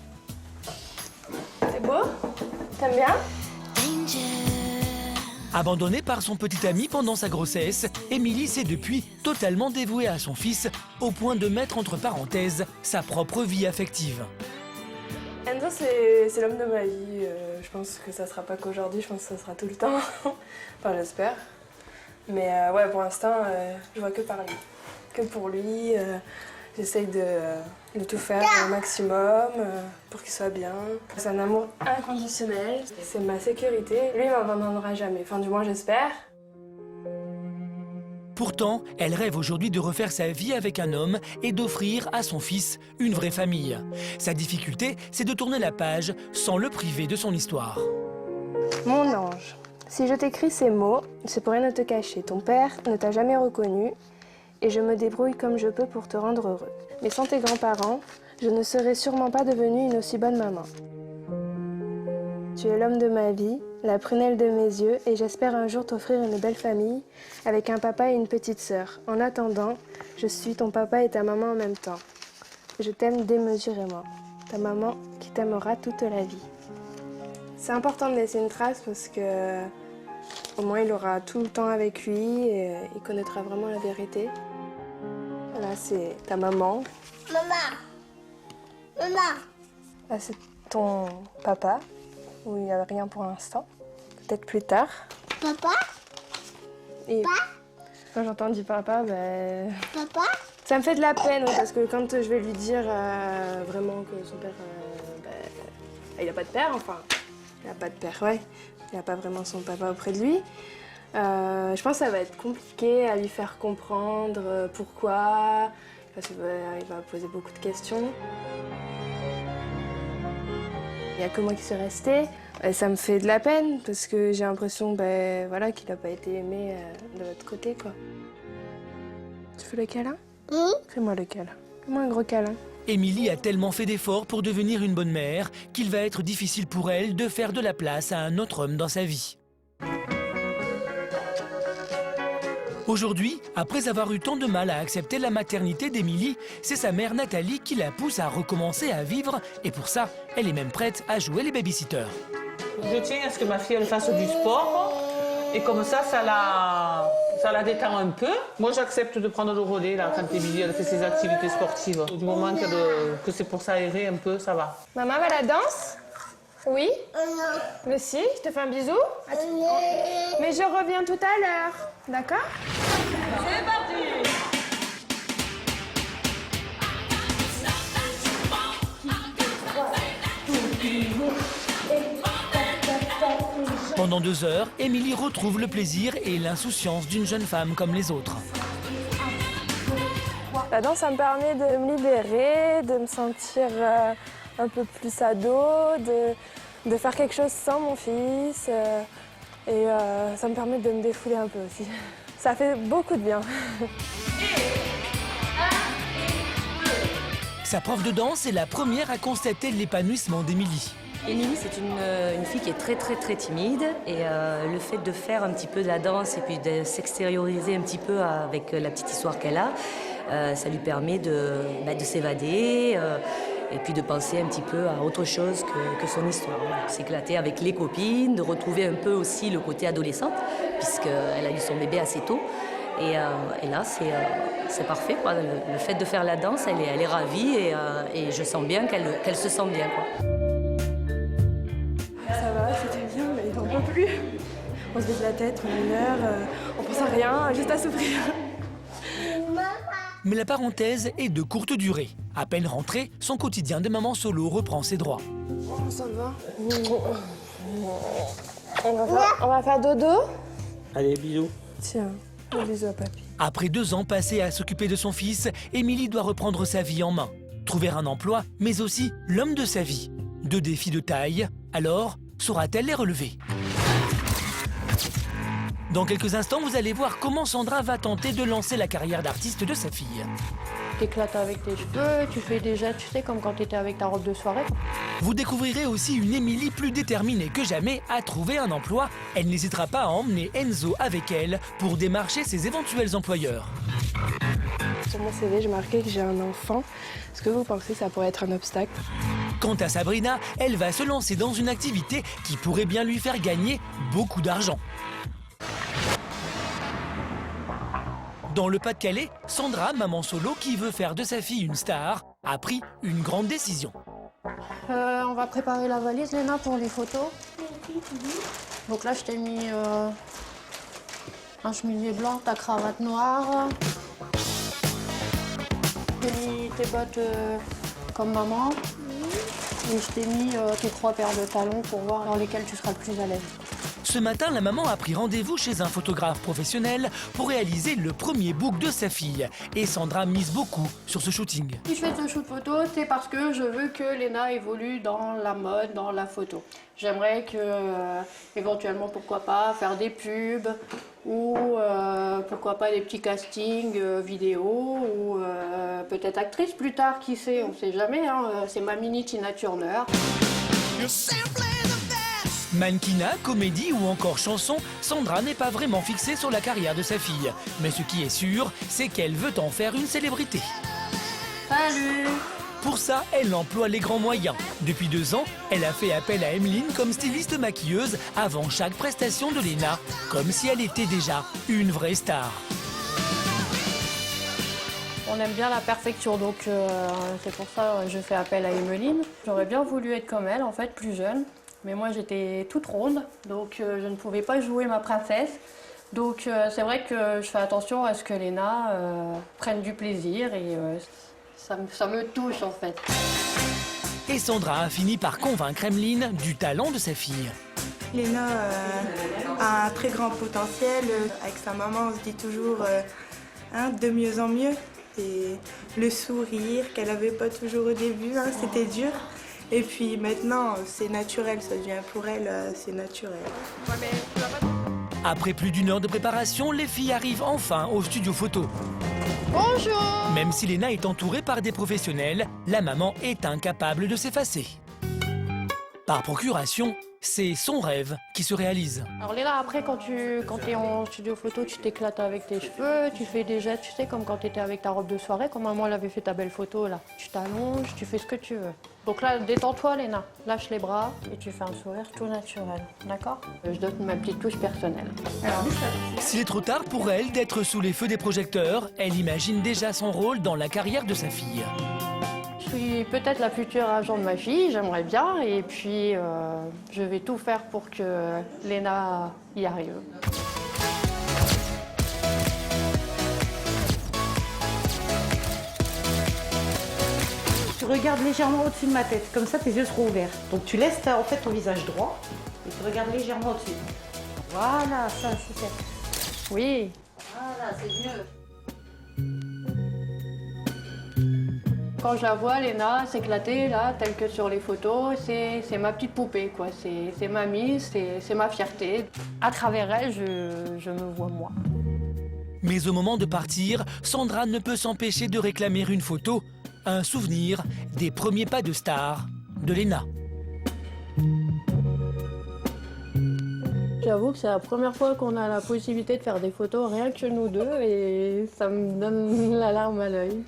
C'est beau? T'aimes bien? Abandonnée par son petit ami pendant sa grossesse, Émilie s'est depuis totalement dévouée à son fils, au point de mettre entre parenthèses sa propre vie affective. Enzo, c'est l'homme de ma vie. Je pense que ça sera pas qu'aujourd'hui, je pense que ça sera tout le temps. Enfin, j'espère. Mais ouais, pour l'instant, je vois que par lui. Que pour lui, j'essaye de tout faire au maximum pour qu'il soit bien. C'est un amour inconditionnel, c'est ma sécurité. Lui, il m'abandonnera jamais, enfin du moins j'espère. Pourtant, elle rêve aujourd'hui de refaire sa vie avec un homme et d'offrir à son fils une vraie famille. Sa difficulté, c'est de tourner la page sans le priver de son histoire. Mon ange, si je t'écris ces mots, c'est pour rien ne te cacher. Ton père ne t'a jamais reconnu et je me débrouille comme je peux pour te rendre heureux. Mais sans tes grands-parents, je ne serais sûrement pas devenue une aussi bonne maman. Tu es l'homme de ma vie, la prunelle de mes yeux et j'espère un jour t'offrir une belle famille avec un papa et une petite sœur. En attendant, je suis ton papa et ta maman en même temps. Je t'aime démesurément, ta maman qui t'aimera toute la vie. C'est important de laisser une trace parce que au moins il aura tout le temps avec lui et il connaîtra vraiment la vérité. Là c'est ta maman. Maman. Maman. Là c'est ton papa où il n'y a rien pour l'instant. Peut-être plus tard. Papa. Et quand j'entends dire papa, ben... Papa. Ça me fait de la peine parce que quand je vais lui dire vraiment que son père, il n'a pas de père, enfin, il n'a pas de père, ouais, il n'a pas vraiment son papa auprès de lui. Je pense que ça va être compliqué à lui faire comprendre pourquoi, parce qu'il va poser beaucoup de questions. Il n'y a que moi qui suis restée. Et ça me fait de la peine parce que j'ai l'impression voilà, qu'il n'a pas été aimé de votre côté, quoi. Tu fais le câlin? Fais-moi le câlin. Fais-moi un gros câlin. Émilie a tellement fait d'efforts pour devenir une bonne mère qu'il va être difficile pour elle de faire de la place à un autre homme dans sa vie. Aujourd'hui, après avoir eu tant de mal à accepter la maternité d'Émilie, c'est sa mère Nathalie qui la pousse à recommencer à vivre et pour ça, elle est même prête à jouer les babysitters. Je tiens à ce que ma fille elle fasse du sport et comme ça la détend un peu. Moi, j'accepte de prendre le relais là, quand Émilie elle fait ses activités sportives. Du moment que c'est pour s'aérer un peu, ça va. Maman va à la danse? Oui? Mais si, je te fais un bisou. Mais je reviens tout à l'heure, d'accord? C'est parti. Pendant 2 heures, Émilie retrouve le plaisir et l'insouciance d'une jeune femme comme les autres. La danse, ça me permet de me libérer, de me sentir un peu plus ado, de faire quelque chose sans mon fils. Et ça me permet de me défouler un peu aussi. Ça fait beaucoup de bien. Sa prof de danse est la première à constater l'épanouissement d'Émilie. Émilie, c'est une fille qui est très timide et le fait de faire un petit peu de la danse et puis de s'extérioriser un petit peu avec la petite histoire qu'elle a, ça lui permet de s'évader et puis de penser un petit peu à autre chose que son histoire. Voilà. S'éclater avec les copines, de retrouver un peu aussi le côté adolescente puisqu'elle a eu son bébé assez tôt. Et là, c'est parfait, quoi. Le fait de faire la danse, elle est ravie et je sens bien qu'elle se sent bien, quoi. Ça va, c'était bien, mais il n'en peut plus. On se vide la tête pendant 1 heure, on pense à rien, juste à souffrir. Mais la parenthèse est de courte durée. À peine rentrée, son quotidien de maman solo reprend ses droits. Ça va. On va faire dodo. Allez, bisous. Tiens, un bisou à papy. Après 2 ans passés à s'occuper de son fils, Émilie doit reprendre sa vie en main. Trouver un emploi, mais aussi l'homme de sa vie. 2 défis de taille, alors saura-t-elle les relever? Dans quelques instants, vous allez voir comment Sandra va tenter de lancer la carrière d'artiste de sa fille. T'éclates avec tes cheveux, tu fais des gestes, tu sais, comme quand t'étais avec ta robe de soirée. Vous découvrirez aussi une Émilie plus déterminée que jamais à trouver un emploi. Elle n'hésitera pas à emmener Enzo avec elle pour démarcher ses éventuels employeurs. Sur mon CV, j'ai marqué que j'ai un enfant. Est-ce que vous pensez que ça pourrait être un obstacle? Quant à Sabrina, elle va se lancer dans une activité qui pourrait bien lui faire gagner beaucoup d'argent. Dans le Pas-de-Calais, Sandra, maman solo qui veut faire de sa fille une star, a pris une grande décision. On va préparer la valise, Léna, pour les photos. Donc là, je t'ai mis Un chemisier blanc, ta cravate noire. J'ai mis tes bottes comme maman. Et je t'ai mis tes 3 paires de talons pour voir dans lesquels tu seras le plus à l'aise. Ce matin, la maman a pris rendez-vous chez un photographe professionnel pour réaliser le premier book de sa fille. Et Sandra mise beaucoup sur ce shooting. Si je fais ce shoot photo, c'est parce que je veux que Léna évolue dans la mode, dans la photo. J'aimerais que, éventuellement, pourquoi pas, faire des pubs ou pourquoi pas des petits castings vidéo ou peut-être actrice plus tard, qui sait, on sait jamais. Hein, c'est ma mini Tina Turner. Mannequinat, comédie ou encore chanson, Sandra n'est pas vraiment fixée sur la carrière de sa fille. Mais ce qui est sûr, c'est qu'elle veut en faire une célébrité. Salut! Pour ça, elle emploie les grands moyens. Depuis 2 ans, elle a fait appel à Emeline comme styliste maquilleuse avant chaque prestation de Léna, comme si elle était déjà une vraie star. On aime bien la perfection, donc c'est pour ça que je fais appel à Emeline. J'aurais bien voulu être comme elle, en fait, plus jeune. Mais moi, j'étais toute ronde, donc je ne pouvais pas jouer ma princesse. Donc c'est vrai que je fais attention à ce que Léna prenne du plaisir et ça me touche, en fait. Et Sandra a fini par convaincre Emeline du talent de sa fille. Léna a un très grand potentiel. Avec sa maman, on se dit toujours de mieux en mieux. Et le sourire qu'elle n'avait pas toujours au début, c'était dur. Et puis maintenant, c'est naturel, ça devient pour elle, c'est naturel. Après plus d'1 heure de préparation, les filles arrivent enfin au studio photo. Bonjour! Même si Léna est entourée par des professionnels, la maman est incapable de s'effacer. Par procuration, c'est son rêve qui se réalise. Alors Léna, après, quand t'es en studio photo, tu t'éclates avec tes cheveux, tu fais des gestes, tu sais, comme quand t'étais avec ta robe de soirée, comme maman l'avait fait ta belle photo, là. Tu t'allonges, tu fais ce que tu veux. Donc là, détends-toi, Léna. Lâche les bras et tu fais un sourire tout naturel, d'accord? Je donne ma petite touche personnelle. S'il est trop tard pour elle d'être sous les feux des projecteurs, elle imagine déjà son rôle dans la carrière de sa fille. Je suis peut-être la future agent de ma fille, j'aimerais bien, et puis je vais tout faire pour que Léna y arrive. Tu regardes légèrement au-dessus de ma tête, comme ça tes yeux seront ouverts. Donc tu laisses en fait ton visage droit et tu regardes légèrement au-dessus. Voilà, ça c'est ça. Oui. Voilà, c'est mieux. Quand je la vois, Léna, s'éclater, là, telle que sur les photos, c'est ma petite poupée, quoi. C'est mamie, c'est ma fierté. À travers elle, je me vois moi. Mais au moment de partir, Sandra ne peut s'empêcher de réclamer une photo, un souvenir des premiers pas de star de Léna. J'avoue que c'est la première fois qu'on a la possibilité de faire des photos rien que nous deux et ça me donne la larme à l'œil.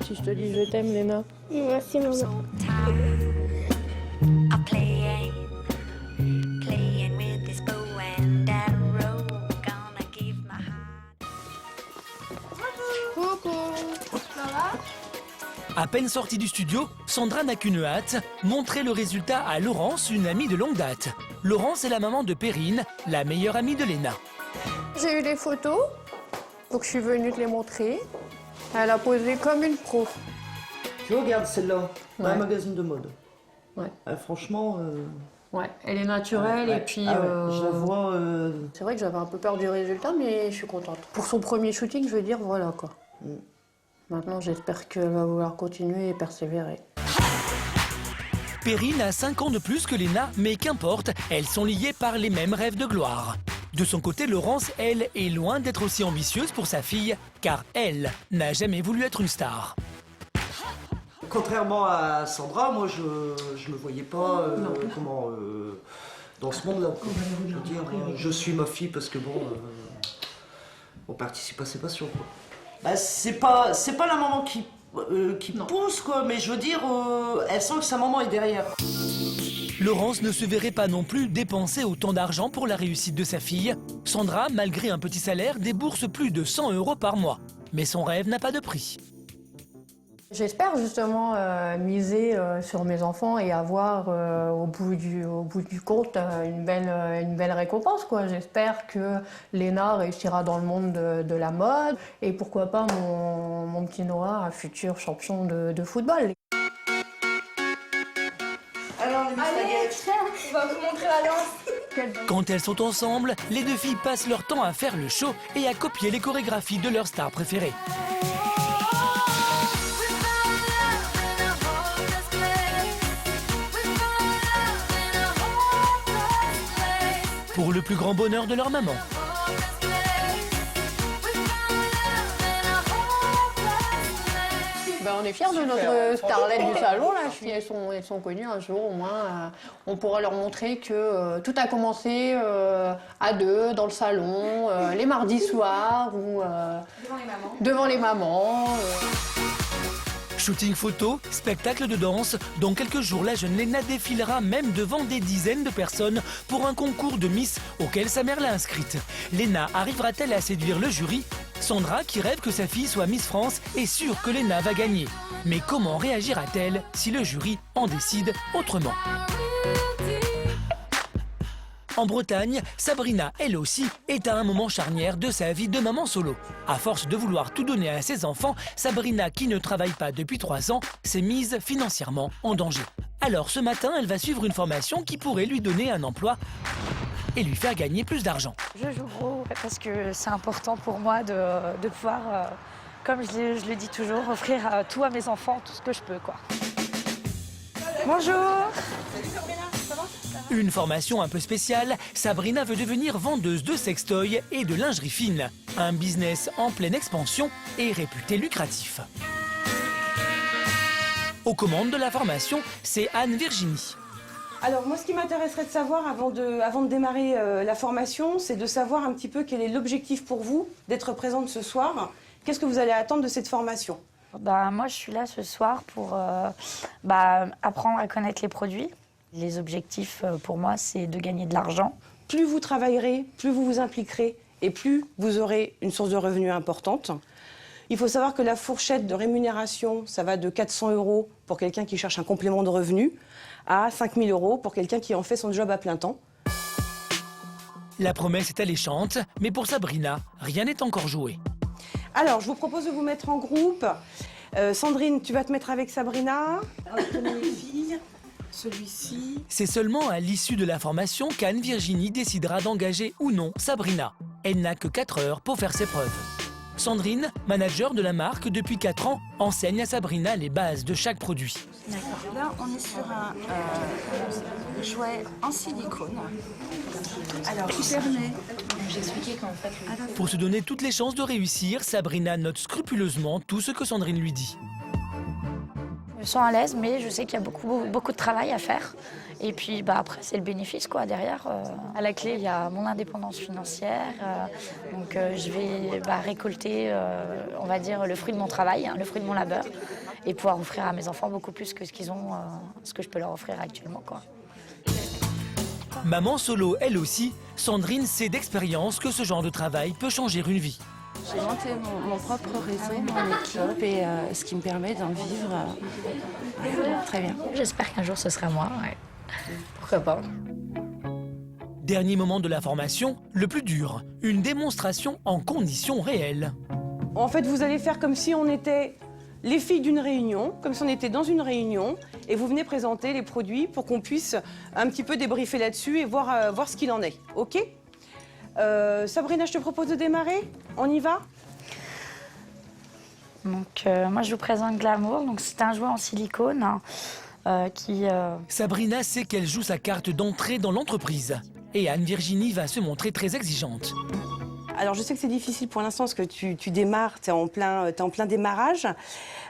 Si je te dis je t'aime, Léna. Merci, maman. À peine sortie du studio, Sandra n'a qu'une hâte, montrer le résultat à Laurence, une amie de longue date. Laurence est la maman de Perrine, la meilleure amie de Léna. J'ai eu des photos, donc je suis venue te les montrer. Elle a posé comme une pro. Tu regardes celle-là, dans un Ouais. magazine de mode. Ouais. Franchement... Ouais, elle est naturelle et puis... je la vois... C'est vrai que j'avais un peu peur du résultat, mais je suis contente. Pour son premier shooting, je veux dire, voilà quoi. Maintenant, j'espère qu'elle va vouloir continuer et persévérer. Perrine a 5 ans de plus que Léna, mais qu'importe, elles sont liées par les mêmes rêves de gloire. De son côté, Laurence, elle, est loin d'être aussi ambitieuse pour sa fille, car elle n'a jamais voulu être une star. Contrairement à Sandra, moi je me voyais pas dans ce monde-là. Je veux dire, je suis ma fille parce que on participe à ses passions. Quoi. Bah, c'est pas la maman qui pousse, quoi, mais je veux dire, elle sent que sa maman est derrière. Laurence ne se verrait pas non plus dépenser autant d'argent pour la réussite de sa fille. Sandra, malgré un petit salaire, débourse plus de 100 € par mois. Mais son rêve n'a pas de prix. J'espère justement miser sur mes enfants et avoir au bout du compte une belle récompense, quoi. J'espère que Léna réussira dans le monde de la mode et pourquoi pas mon petit Noah, futur champion de football. Alors, les spaghettis, on va vous montrer la danse. Quand elles sont ensemble, les deux filles passent leur temps à faire le show et à copier les chorégraphies de leurs stars préférées. Pour le plus grand bonheur de leur maman. Ben, on est fiers de notre starlet du salon. Là. Elles sont connues un jour, au moins. On pourra leur montrer que tout a commencé à deux, dans le salon, les mardis soirs, ou devant les mamans. Shooting photo, spectacle de danse. Dans quelques jours, la jeune Léna défilera même devant des dizaines de personnes pour un concours de Miss auquel sa mère l'a inscrite. Léna arrivera-t-elle à séduire le jury? Sandra, qui rêve que sa fille soit Miss France, est sûre que Léna va gagner. Mais comment réagira-t-elle si le jury en décide autrement? En Bretagne, Sabrina, elle aussi, est à un moment charnière de sa vie de maman solo. À force de vouloir tout donner à ses enfants, Sabrina, qui ne travaille pas depuis 3 ans, s'est mise financièrement en danger. Alors ce matin, elle va suivre une formation qui pourrait lui donner un emploi et lui faire gagner plus d'argent. Je joue gros parce que c'est important pour moi de pouvoir, comme je le dis toujours, offrir tout à mes enfants, tout ce que je peux, quoi. Bonjour. Une formation un peu spéciale, Sabrina veut devenir vendeuse de sextoys et de lingerie fine. Un business en pleine expansion et réputé lucratif. Aux commandes de la formation, c'est Anne-Virginie. Alors moi, ce qui m'intéresserait de savoir avant de démarrer la formation, c'est de savoir un petit peu quel est l'objectif pour vous d'être présente ce soir. Qu'est-ce que vous allez attendre de cette formation? Moi, je suis là ce soir pour apprendre à connaître les produits. Les objectifs pour moi, c'est de gagner de l'argent. Plus vous travaillerez, plus vous vous impliquerez et plus vous aurez une source de revenus importante. Il faut savoir que la fourchette de rémunération, ça va de 400 € pour quelqu'un qui cherche un complément de revenus à 5 000 € pour quelqu'un qui en fait son job à plein temps. La promesse est alléchante, mais pour Sabrina, rien n'est encore joué. Alors, je vous propose de vous mettre en groupe. Sandrine, tu vas te mettre avec Sabrina. Les filles. Celui-ci. C'est seulement à l'issue de la formation qu'Anne-Virginie décidera d'engager ou non Sabrina. Elle n'a que 4 heures pour faire ses preuves. Sandrine, manager de la marque depuis 4 ans, enseigne à Sabrina les bases de chaque produit. D'accord. Là, on est sur un jouet en silicone. Alors, qui permet... J'expliquais qu'en fait... Pour se donner toutes les chances de réussir, Sabrina note scrupuleusement tout ce que Sandrine lui dit. Je me sens à l'aise, mais je sais qu'il y a beaucoup de travail à faire. Et puis après, c'est le bénéfice, quoi. Derrière, à la clé, il y a mon indépendance financière. Donc je vais récolter, on va dire, le fruit de mon travail, le fruit de mon labeur, et pouvoir offrir à mes enfants beaucoup plus que ce que je peux leur offrir actuellement, quoi. Maman solo, elle aussi, Sandrine sait d'expérience que ce genre de travail peut changer une vie. J'ai monté mon propre réseau, mon équipe, et ce qui me permet d'en vivre très bien. J'espère qu'un jour ce sera moi, ouais. Pourquoi pas. Dernier moment de la formation, le plus dur, une démonstration en conditions réelles. En fait, vous allez faire comme si on était les filles d'une réunion, comme si on était dans une réunion, et vous venez présenter les produits pour qu'on puisse un petit peu débriefer là-dessus et voir ce qu'il en est. OK ? Sabrina, je te propose de démarrer. On y va? Donc, moi, je vous présente Glamour. Donc, c'est un jouet en silicone qui... Sabrina sait qu'elle joue sa carte d'entrée dans l'entreprise. Et Anne-Virginie va se montrer très exigeante. Alors, je sais que c'est difficile pour l'instant parce que tu démarres, tu es en plein démarrage.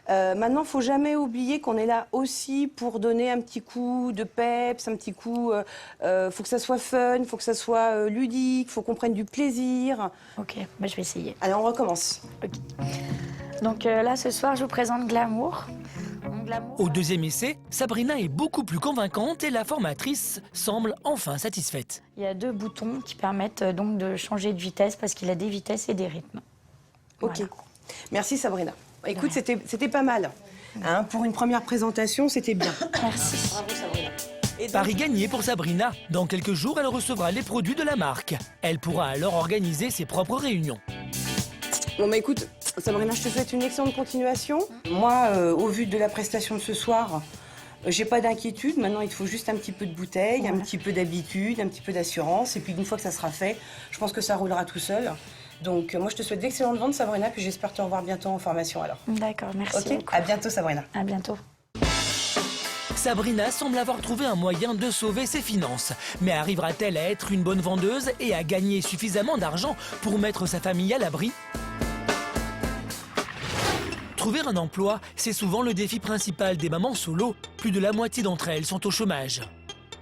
Maintenant, il ne faut jamais oublier qu'on est là aussi pour donner un petit coup de peps, un petit coup... faut que ça soit fun, faut que ça soit ludique, faut qu'on prenne du plaisir. Ok, je vais essayer. Allez, on recommence. Okay. Donc là, ce soir, je vous présente Glamour. Au deuxième essai, Sabrina est beaucoup plus convaincante et la formatrice semble enfin satisfaite. Il y a 2 boutons qui permettent donc de changer de vitesse parce qu'il a des vitesses et des rythmes. Ok. Voilà. Merci Sabrina. Écoute, c'était pas mal. Hein, pour une première présentation, c'était bien. Merci. Pari gagné pour Sabrina. Dans quelques jours, elle recevra les produits de la marque. Elle pourra alors organiser ses propres réunions. Bon bah écoute, Sabrina, je te souhaite une excellente continuation. Moi, au vu de la prestation de ce soir, j'ai pas d'inquiétude. Maintenant, il te faut juste un petit peu de bouteille, un petit peu d'habitude, un petit peu d'assurance. Et puis une fois que ça sera fait, je pense que ça roulera tout seul. Donc moi, je te souhaite d'excellentes ventes, Sabrina, puis j'espère te revoir bientôt en formation alors. D'accord, merci Ok, beaucoup. à bientôt, Sabrina. À bientôt. Sabrina semble avoir trouvé un moyen de sauver ses finances. Mais arrivera-t-elle à être une bonne vendeuse et à gagner suffisamment d'argent pour mettre sa famille à l'abri ? Trouver un emploi, c'est souvent le défi principal des mamans solo. Plus de la moitié d'entre elles sont au chômage.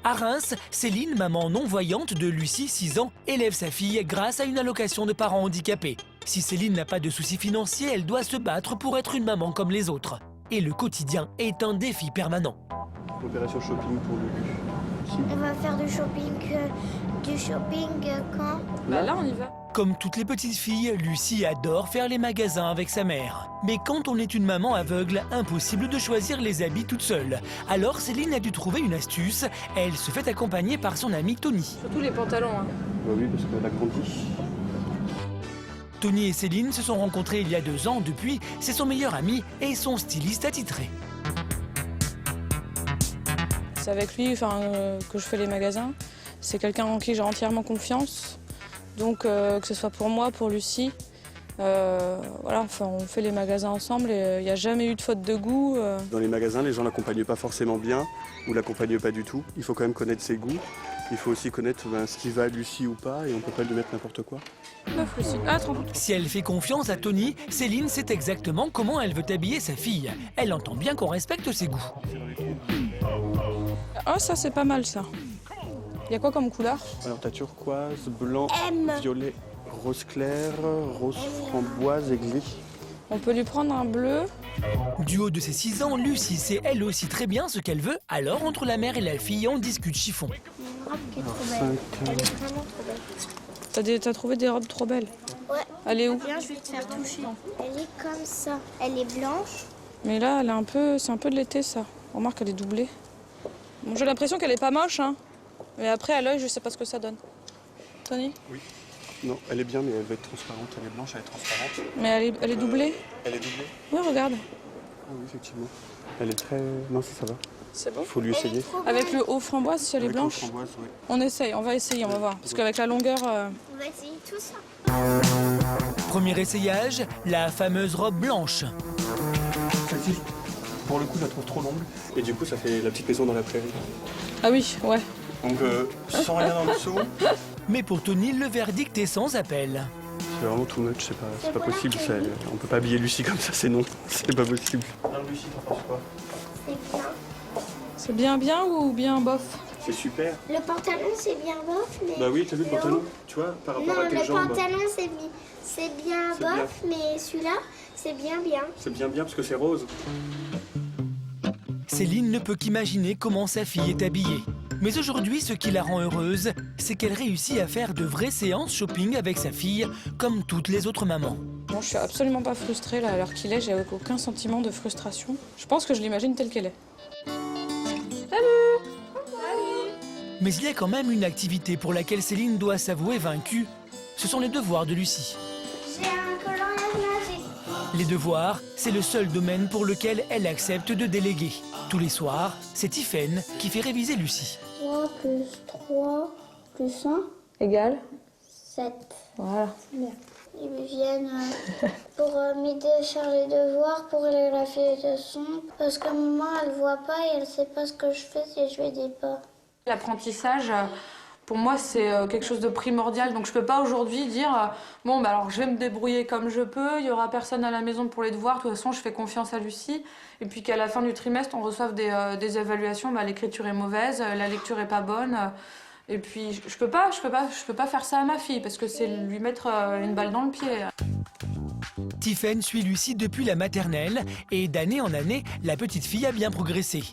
À Reims, Céline, maman non-voyante de Lucie, 6 ans, élève sa fille grâce à une allocation de parents handicapés. Si Céline n'a pas de soucis financiers, elle doit se battre pour être une maman comme les autres. Et le quotidien est un défi permanent. Opération shopping pour Lulu. Elle va faire du shopping quand? Là, on y va. Comme toutes les petites filles, Lucie adore faire les magasins avec sa mère. Mais quand on est une maman aveugle, impossible de choisir les habits toute seule. Alors Céline a dû trouver une astuce. Elle se fait accompagner par son ami Tony. Surtout les pantalons. Hein. Bah oui, parce qu'elle a grandi. Tony et Céline se sont rencontrés il y a 2 ans. Depuis, c'est son meilleur ami et son styliste attitré. C'est avec lui que je fais les magasins. C'est quelqu'un en qui j'ai entièrement confiance. Donc que ce soit pour moi, pour Lucie, on fait les magasins ensemble et il n'y a jamais eu de faute de goût. Dans les magasins, les gens l'accompagnent pas forcément bien ou l'accompagnent pas du tout. Il faut quand même connaître ses goûts. Il faut aussi connaître ce qui va à Lucie ou pas et on peut pas lui mettre n'importe quoi. Si elle fait confiance à Tony, Céline sait exactement comment elle veut habiller sa fille. Elle entend bien qu'on respecte ses goûts. Ah, ça c'est pas mal ça. Il y a quoi comme couleur? Alors t'as turquoise, blanc, violet, rose clair, rose framboise et gris. On peut lui prendre un bleu. Du haut de ses 6 ans, Lucie sait elle aussi très bien ce qu'elle veut. Alors entre la mère et la fille, on discute chiffon. Une robe qui est trop belle. Elle est vraiment trop belle. T'as trouvé des robes trop belles? Ouais. Elle est où? Viens, je vais te faire toucher. Elle est comme ça. Elle est blanche. Mais là, c'est un peu de l'été ça. Remarque, elle est doublée. Bon, j'ai l'impression qu'elle est pas moche, hein. Mais après, à l'œil, je sais pas ce que ça donne. Tony? Oui. Non, elle est bien, mais elle va être transparente. Elle est blanche, elle est transparente. Mais elle est doublée? Elle est doublée? Oui, regarde. Ah oui, effectivement. Elle est très... Non, si ça va. C'est bon? Faut lui essayer. Avec le haut framboise, si elle est blanche? Framboise, oui. On essaye, on va essayer, on va voir. Parce qu'avec la longueur... On va essayer tout ça. Premier essayage, la fameuse robe blanche. Celle-ci, pour le coup, je la trouve trop longue. Et du coup, ça fait la petite maison dans la prairie. Ah oui, ouais. Donc, sans rien en dessous. Mais pour Tony, le verdict est sans appel. C'est vraiment too much, c'est pas possible. On peut pas habiller Lucie comme ça, c'est non. C'est pas possible. Alors Lucie, t'en penses quoi? C'est bien. C'est bien ou bien bof? C'est super. Le pantalon, c'est bien bof, mais... Bah oui, t'as vu le pantalon? Tu vois, par rapport à tes jambes. Non, le pantalon, c'est bien bof, mais celui-là, c'est bien. C'est bien parce que c'est rose. Céline ne peut qu'imaginer comment sa fille est habillée. Mais aujourd'hui, ce qui la rend heureuse, c'est qu'elle réussit à faire de vraies séances shopping avec sa fille, comme toutes les autres mamans. Bon, je suis absolument pas frustrée, là, à l'heure qu'il est, j'ai aucun sentiment de frustration. Je pense que je l'imagine telle qu'elle est. Mais il y a quand même une activité pour laquelle Céline doit s'avouer vaincue. Ce sont les devoirs de Lucie. J'ai un coloriage magique. Les devoirs, c'est le seul domaine pour lequel elle accepte de déléguer. Tous les soirs, c'est Tiffaine qui fait réviser Lucie. 3 plus 3 plus 1 Égale 7. Voilà. Bien. Ils me viennent pour m'aider à faire les devoirs, pour les graphier les leçons. Parce que maman, elle voit pas et elle sait pas ce que je fais si je lui dis pas. L'apprentissage, pour moi, c'est quelque chose de primordial. Donc je peux pas aujourd'hui dire bon, bah alors je vais me débrouiller comme je peux, il y aura personne à la maison pour les devoirs, de toute façon je fais confiance à Lucie. Et puis qu'à la fin du trimestre, on reçoive des évaluations, bah, l'écriture est mauvaise, la lecture est pas bonne. Et puis je peux pas faire ça à ma fille parce que c'est lui mettre une balle dans le pied. Tiffaine suit Lucie depuis la maternelle et d'année en année, la petite fille a bien progressé.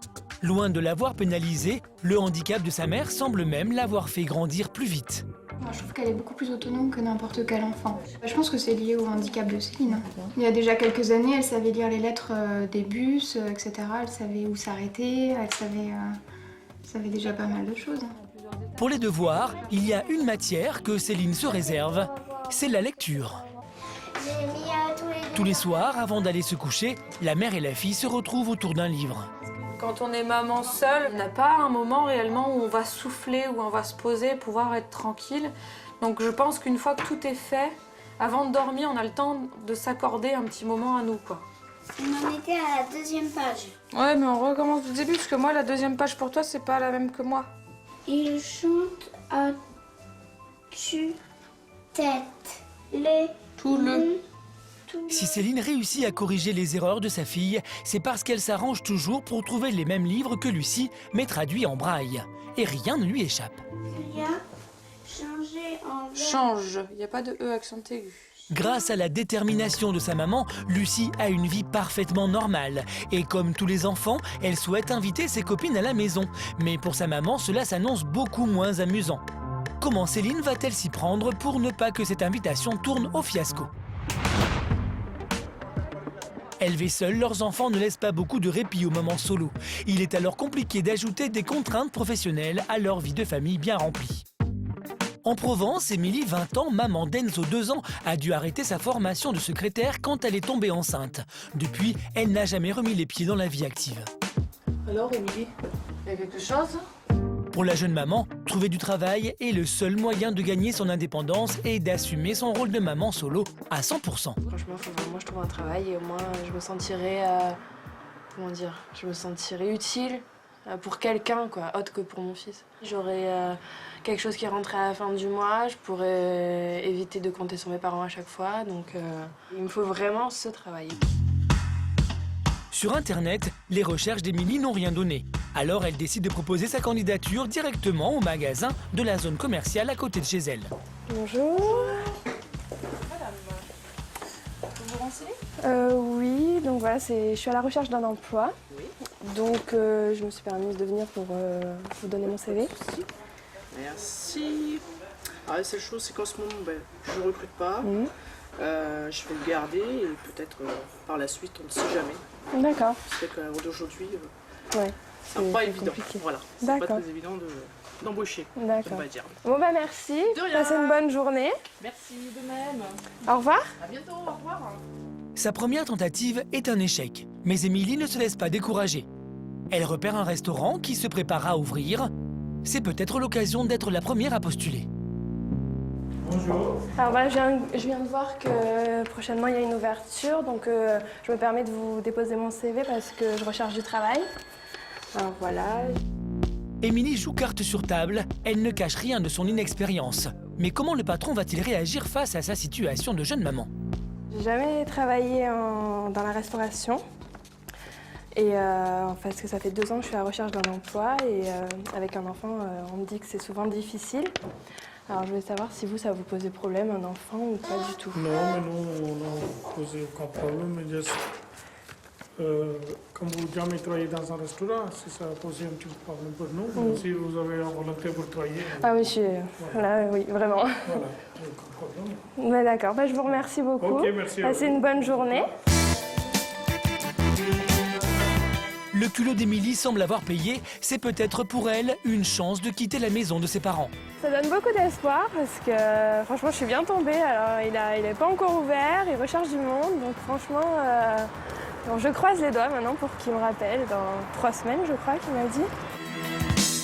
Loin de l'avoir pénalisée, le handicap de sa mère semble même l'avoir fait grandir plus vite. Moi, je trouve qu'elle est beaucoup plus autonome que n'importe quel enfant. Je pense que c'est lié au handicap de Céline. Il y a déjà quelques années, elle savait lire les lettres des bus, etc. Elle savait où s'arrêter, elle savait déjà pas mal de choses. Pour les devoirs, il y a une matière que Céline se réserve, c'est la lecture. Tous les soirs, avant d'aller se coucher, la mère et la fille se retrouvent autour d'un livre. Quand on est maman seule, on n'a pas un moment réellement où on va souffler, où on va se poser, pouvoir être tranquille. Donc je pense qu'une fois que tout est fait, avant de dormir, on a le temps de s'accorder un petit moment à nous, quoi. On en était à la 2e page. Ouais, mais on recommence du début, parce que moi, la 2e page pour toi, c'est pas la même que moi. Il chante à tue-tête, les... Tout le... Si Céline réussit à corriger les erreurs de sa fille, c'est parce qu'elle s'arrange toujours pour trouver les mêmes livres que Lucie, mais traduits en braille. Et rien ne lui échappe. Change, il n'y a pas de E accent aigu. Grâce à la détermination de sa maman, Lucie a une vie parfaitement normale. Et comme tous les enfants, elle souhaite inviter ses copines à la maison. Mais pour sa maman, cela s'annonce beaucoup moins amusant. Comment Céline va-t-elle s'y prendre pour ne pas que cette invitation tourne au fiasco ? Élevés seuls, leurs enfants ne laissent pas beaucoup de répit aux mamans solo. Il est alors compliqué d'ajouter des contraintes professionnelles à leur vie de famille bien remplie. En Provence, Émilie, 20 ans, maman d'Enzo, 2 ans, a dû arrêter sa formation de secrétaire quand elle est tombée enceinte. Depuis, elle n'a jamais remis les pieds dans la vie active. Alors, Émilie, il y a quelque chose? Pour la jeune maman, trouver du travail est le seul moyen de gagner son indépendance et d'assumer son rôle de maman solo à 100%. Franchement, il faut vraiment que je trouve un travail et au moins je me sentirais, je me sentirais utile pour quelqu'un, quoi, autre que pour mon fils. J'aurais quelque chose qui rentrait à la fin du mois, je pourrais éviter de compter sur mes parents à chaque fois, donc il me faut vraiment ce travail. Sur Internet, les recherches d'Émilie n'ont rien donné. Alors elle décide de proposer sa candidature directement au magasin de la zone commerciale à côté de chez elle. Bonjour. Madame, vous vous renseignez ? Oui, donc voilà, je suis à la recherche d'un emploi. Oui. Donc je me suis permise de venir pour vous donner mon CV. Merci. Alors la seule chose, c'est qu'en ce moment, je ne recrute pas. Je vais le garder et peut-être par la suite, on ne sait jamais. D'accord. C'est qu'à l'heure d'aujourd'hui, ouais, c'est pas évident. Compliqué. Voilà, c'est pas très évident d'embaucher. D'accord. On va dire. Bon merci. De rien. Passez une bonne journée. Merci de même. Au revoir. À bientôt, au revoir. Sa première tentative est un échec, mais Émilie ne se laisse pas décourager. Elle repère un restaurant qui se prépare à ouvrir. C'est peut-être l'occasion d'être la première à postuler. Bonjour. Alors voilà, je viens de voir que prochainement il y a une ouverture, donc je me permets de vous déposer mon CV parce que je recherche du travail. Alors voilà. Émilie joue carte sur table, elle ne cache rien de son inexpérience. Mais comment le patron va-t-il réagir face à sa situation de jeune maman ? J'ai jamais travaillé dans la restauration. Et parce que ça fait 2 ans que je suis à la recherche d'un emploi et avec un enfant, on me dit que c'est souvent difficile. Alors je voulais savoir si vous, ça vous posait problème, un enfant, ou pas du tout. Non, mais nous, on n'a posé aucun problème. Mais juste, comme vous jamais travaillé dans un restaurant, si ça a posé un petit problème pour nous, si vous avez la volonté pour travailler... Ah oui, je suis là, oui, vraiment. Voilà, aucun problème. Ouais, d'accord, je vous remercie beaucoup. Ok, merci. Passez une bonne journée. Le culot d'Émilie semble avoir payé. C'est peut-être pour elle une chance de quitter la maison de ses parents. Ça donne beaucoup d'espoir parce que franchement je suis bien tombée. Alors il n'est pas encore ouvert, il recherche du monde. Donc franchement, je croise les doigts maintenant pour qu'il me rappelle dans 3 semaines, je crois qu'il m'a dit.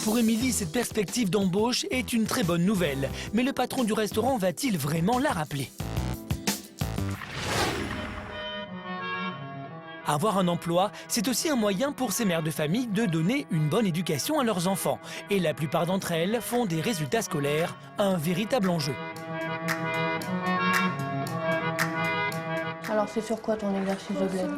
Pour Émilie, cette perspective d'embauche est une très bonne nouvelle. Mais le patron du restaurant va-t-il vraiment la rappeler ? Avoir un emploi, c'est aussi un moyen pour ces mères de famille de donner une bonne éducation à leurs enfants. Et la plupart d'entre elles font des résultats scolaires un véritable enjeu. Alors c'est sur quoi ton exercice de bled?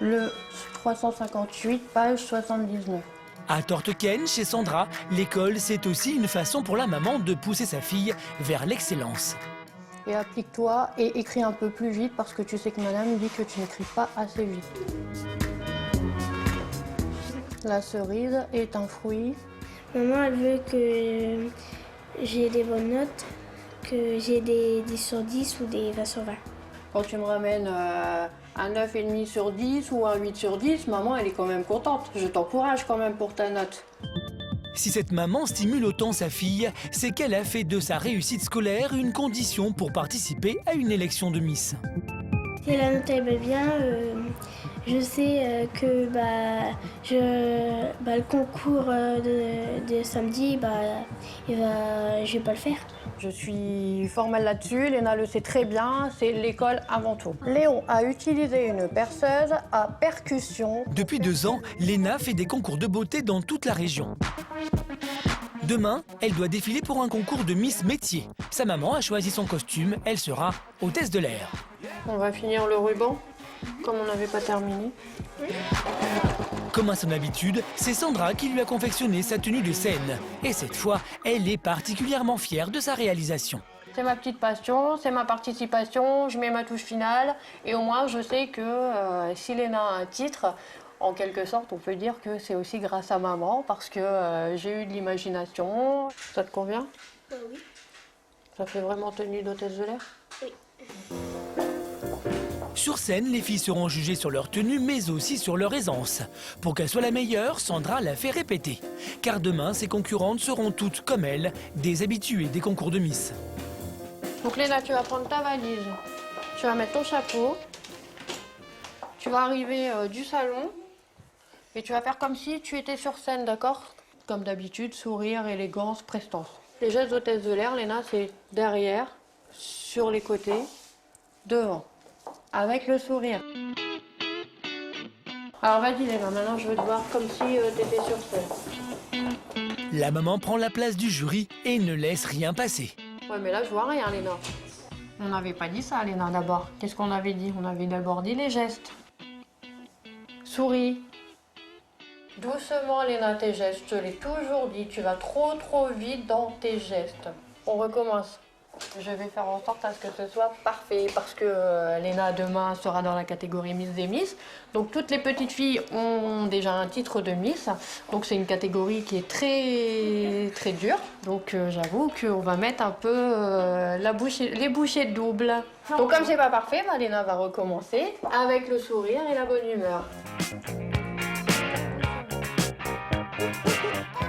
Le 358, page 79. À Tortequenne, chez Sandra, l'école, c'est aussi une façon pour la maman de pousser sa fille vers l'excellence. Et applique-toi et écris un peu plus vite parce que tu sais que madame dit que tu n'écris pas assez vite. La cerise est un fruit. Maman, elle veut que j'ai des bonnes notes, que j'ai des 10 sur 10 ou des 20 sur 20. Quand tu me ramènes un 9,5 sur 10 ou un 8 sur 10, maman, elle est quand même contente. Je t'encourage quand même pour ta note. Si cette maman stimule autant sa fille, c'est qu'elle a fait de sa réussite scolaire une condition pour participer à une élection de Miss. Si la note elle va bien, je sais que le concours de samedi, je vais pas le faire. Je suis formelle là-dessus, Léna le sait très bien, c'est l'école avant tout. Léon a utilisé une perceuse à percussion. Depuis 2 ans, Léna fait des concours de beauté dans toute la région. Demain, elle doit défiler pour un concours de Miss Métier. Sa maman a choisi son costume, elle sera hôtesse de l'air. On va finir le ruban, comme on n'avait pas terminé. Comme à son habitude, c'est Sandra qui lui a confectionné sa tenue de scène. Et cette fois, elle est particulièrement fière de sa réalisation. C'est ma petite passion, c'est ma participation, je mets ma touche finale. Et au moins, je sais que si Léna a un titre, en quelque sorte, on peut dire que c'est aussi grâce à maman, parce que j'ai eu de l'imagination. Ça te convient? Oui. Ça fait vraiment tenue d'hôtesse de l'air? Oui. Sur scène, les filles seront jugées sur leur tenue, mais aussi sur leur aisance. Pour qu'elle soit la meilleure, Sandra l'a fait répéter. Car demain, ses concurrentes seront toutes, comme elle, des habituées des concours de Miss. Donc Léna, tu vas prendre ta valise, tu vas mettre ton chapeau, tu vas arriver du salon et tu vas faire comme si tu étais sur scène, d'accord? Comme d'habitude, sourire, élégance, prestance. Les gestes d'hôtesse de l'air, Léna, c'est derrière, sur les côtés, devant, avec le sourire. Alors vas-y Léna, maintenant je veux te voir comme si tu étais sur scène. La maman prend la place du jury et ne laisse rien passer. Ouais, mais là je vois rien, Léna. On n'avait pas dit ça, Léna, d'abord. Qu'est-ce qu'on avait dit? On avait d'abord dit les gestes. Souris. Doucement, Léna, tes gestes. Je te l'ai toujours dit. Tu vas trop vite dans tes gestes. On recommence. Je vais faire en sorte à ce que ce soit parfait parce que Léna demain sera dans la catégorie Miss des Miss. Donc toutes les petites filles ont déjà un titre de Miss. Donc c'est une catégorie qui est très dure. Donc j'avoue qu'on va mettre un peu les bouchées doubles. Donc comme c'est pas parfait, Léna va recommencer avec le sourire et la bonne humeur.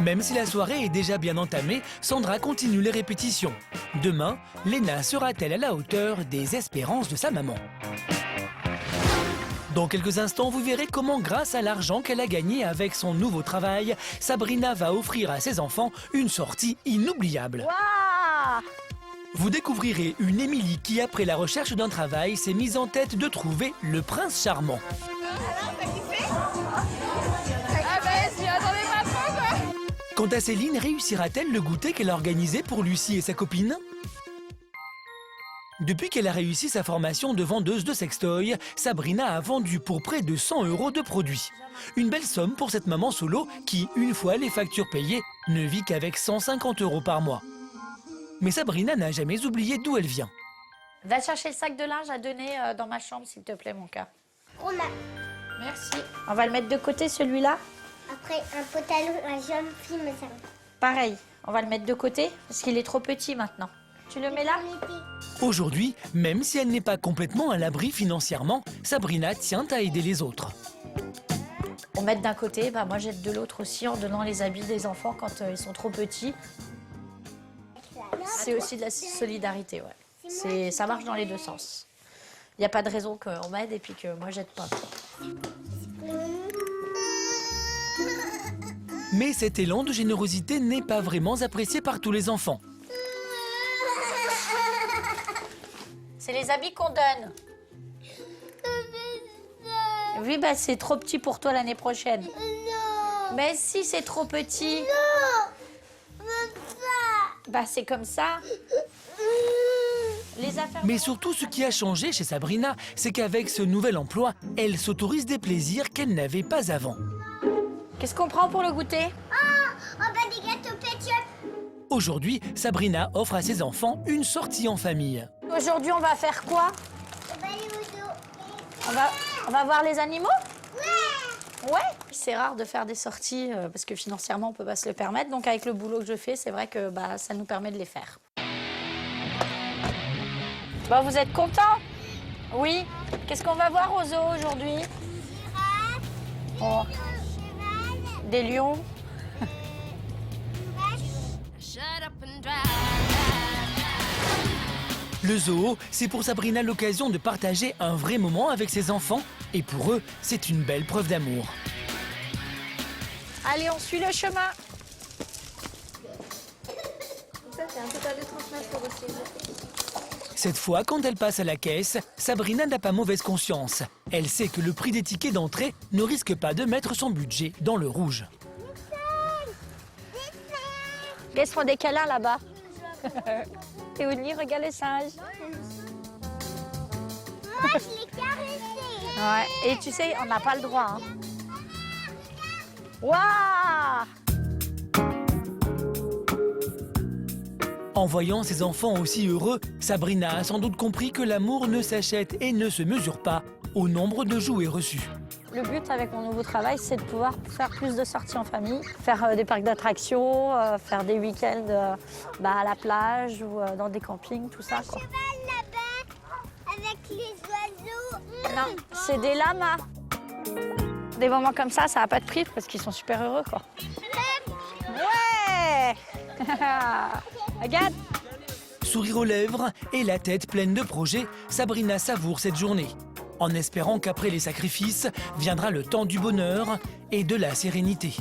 Même si la soirée est déjà bien entamée, Sandra continue les répétitions. Demain, Léna sera-t-elle à la hauteur des espérances de sa maman? Dans quelques instants, vous verrez comment, grâce à l'argent qu'elle a gagné avec son nouveau travail, Sabrina va offrir à ses enfants une sortie inoubliable. Waouh! Vous découvrirez une Émilie qui, après la recherche d'un travail, s'est mise en tête de trouver le prince charmant. Quant à Céline, réussira-t-elle le goûter qu'elle a organisé pour Lucie et sa copine? Depuis qu'elle a réussi sa formation de vendeuse de sextoy, Sabrina a vendu pour près de 100 € de produits. Une belle somme pour cette maman solo qui, une fois les factures payées, ne vit qu'avec 150 € par mois. Mais Sabrina n'a jamais oublié d'où elle vient. Va chercher le sac de linge à donner dans ma chambre, s'il te plaît, mon cœur. Merci. On va le mettre de côté, celui-là. Après, un pantalon, un jaune film, ça. Pareil, on va le mettre de côté parce qu'il est trop petit maintenant. Tu le mets là? Aujourd'hui, même si elle n'est pas complètement à l'abri financièrement, Sabrina tient à aider les autres. On met d'un côté, moi j'aide de l'autre aussi en donnant les habits des enfants quand ils sont trop petits. C'est aussi de la solidarité, ouais. Ça marche dans les deux sens. Il n'y a pas de raison qu'on m'aide et puis que moi j'aide pas. Mais cet élan de générosité n'est pas vraiment apprécié par tous les enfants. C'est les habits qu'on donne. Oui, c'est trop petit pour toi l'année prochaine. Non. Mais si, c'est trop petit. Non. C'est comme ça. Les affaires... Mais surtout, ce qui a changé chez Sabrina, c'est qu'avec ce nouvel emploi, elle s'autorise des plaisirs qu'elle n'avait pas avant. Qu'est-ce qu'on prend pour le goûter? Des gâteaux ketchup. Aujourd'hui, Sabrina offre à ses enfants une sortie en famille. Aujourd'hui, on va faire quoi? On va voir les animaux? Ouais. Ouais, c'est rare de faire des sorties parce que financièrement, on peut pas se le permettre. Donc avec le boulot que je fais, c'est vrai que ça nous permet de les faire. Bon, vous êtes contents? Oui. Qu'est-ce qu'on va voir au zoo aujourd'hui? Oh. Des lions. Le zoo, c'est pour Sabrina l'occasion de partager un vrai moment avec ses enfants. Et pour eux, c'est une belle preuve d'amour. Allez, on suit le chemin. Ça, c'est un total de 30 mètres aussi. Cette fois, quand elle passe à la caisse, Sabrina n'a pas mauvaise conscience. Elle sait que le prix des tickets d'entrée ne risque pas de mettre son budget dans le rouge. Qu'est-ce qu'on des câlins là-bas? Théonie, regarde les singes. Moi, je l'ai caressé. Ouais, et tu sais, on n'a pas le droit. Hein. Waouh! En voyant ses enfants aussi heureux, Sabrina a sans doute compris que l'amour ne s'achète et ne se mesure pas au nombre de jouets reçus. Le but avec mon nouveau travail, c'est de pouvoir faire plus de sorties en famille, faire des parcs d'attractions, faire des week-ends à la plage ou dans des campings, tout ça. Quoi. Là-bas, avec les oiseaux. Non, c'est des lamas. Des moments comme ça n'a pas de prix parce qu'ils sont super heureux, quoi. Ouais! Regarde! Sourire aux lèvres et la tête pleine de projets, Sabrina savoure cette journée, en espérant qu'après les sacrifices viendra le temps du bonheur et de la sérénité.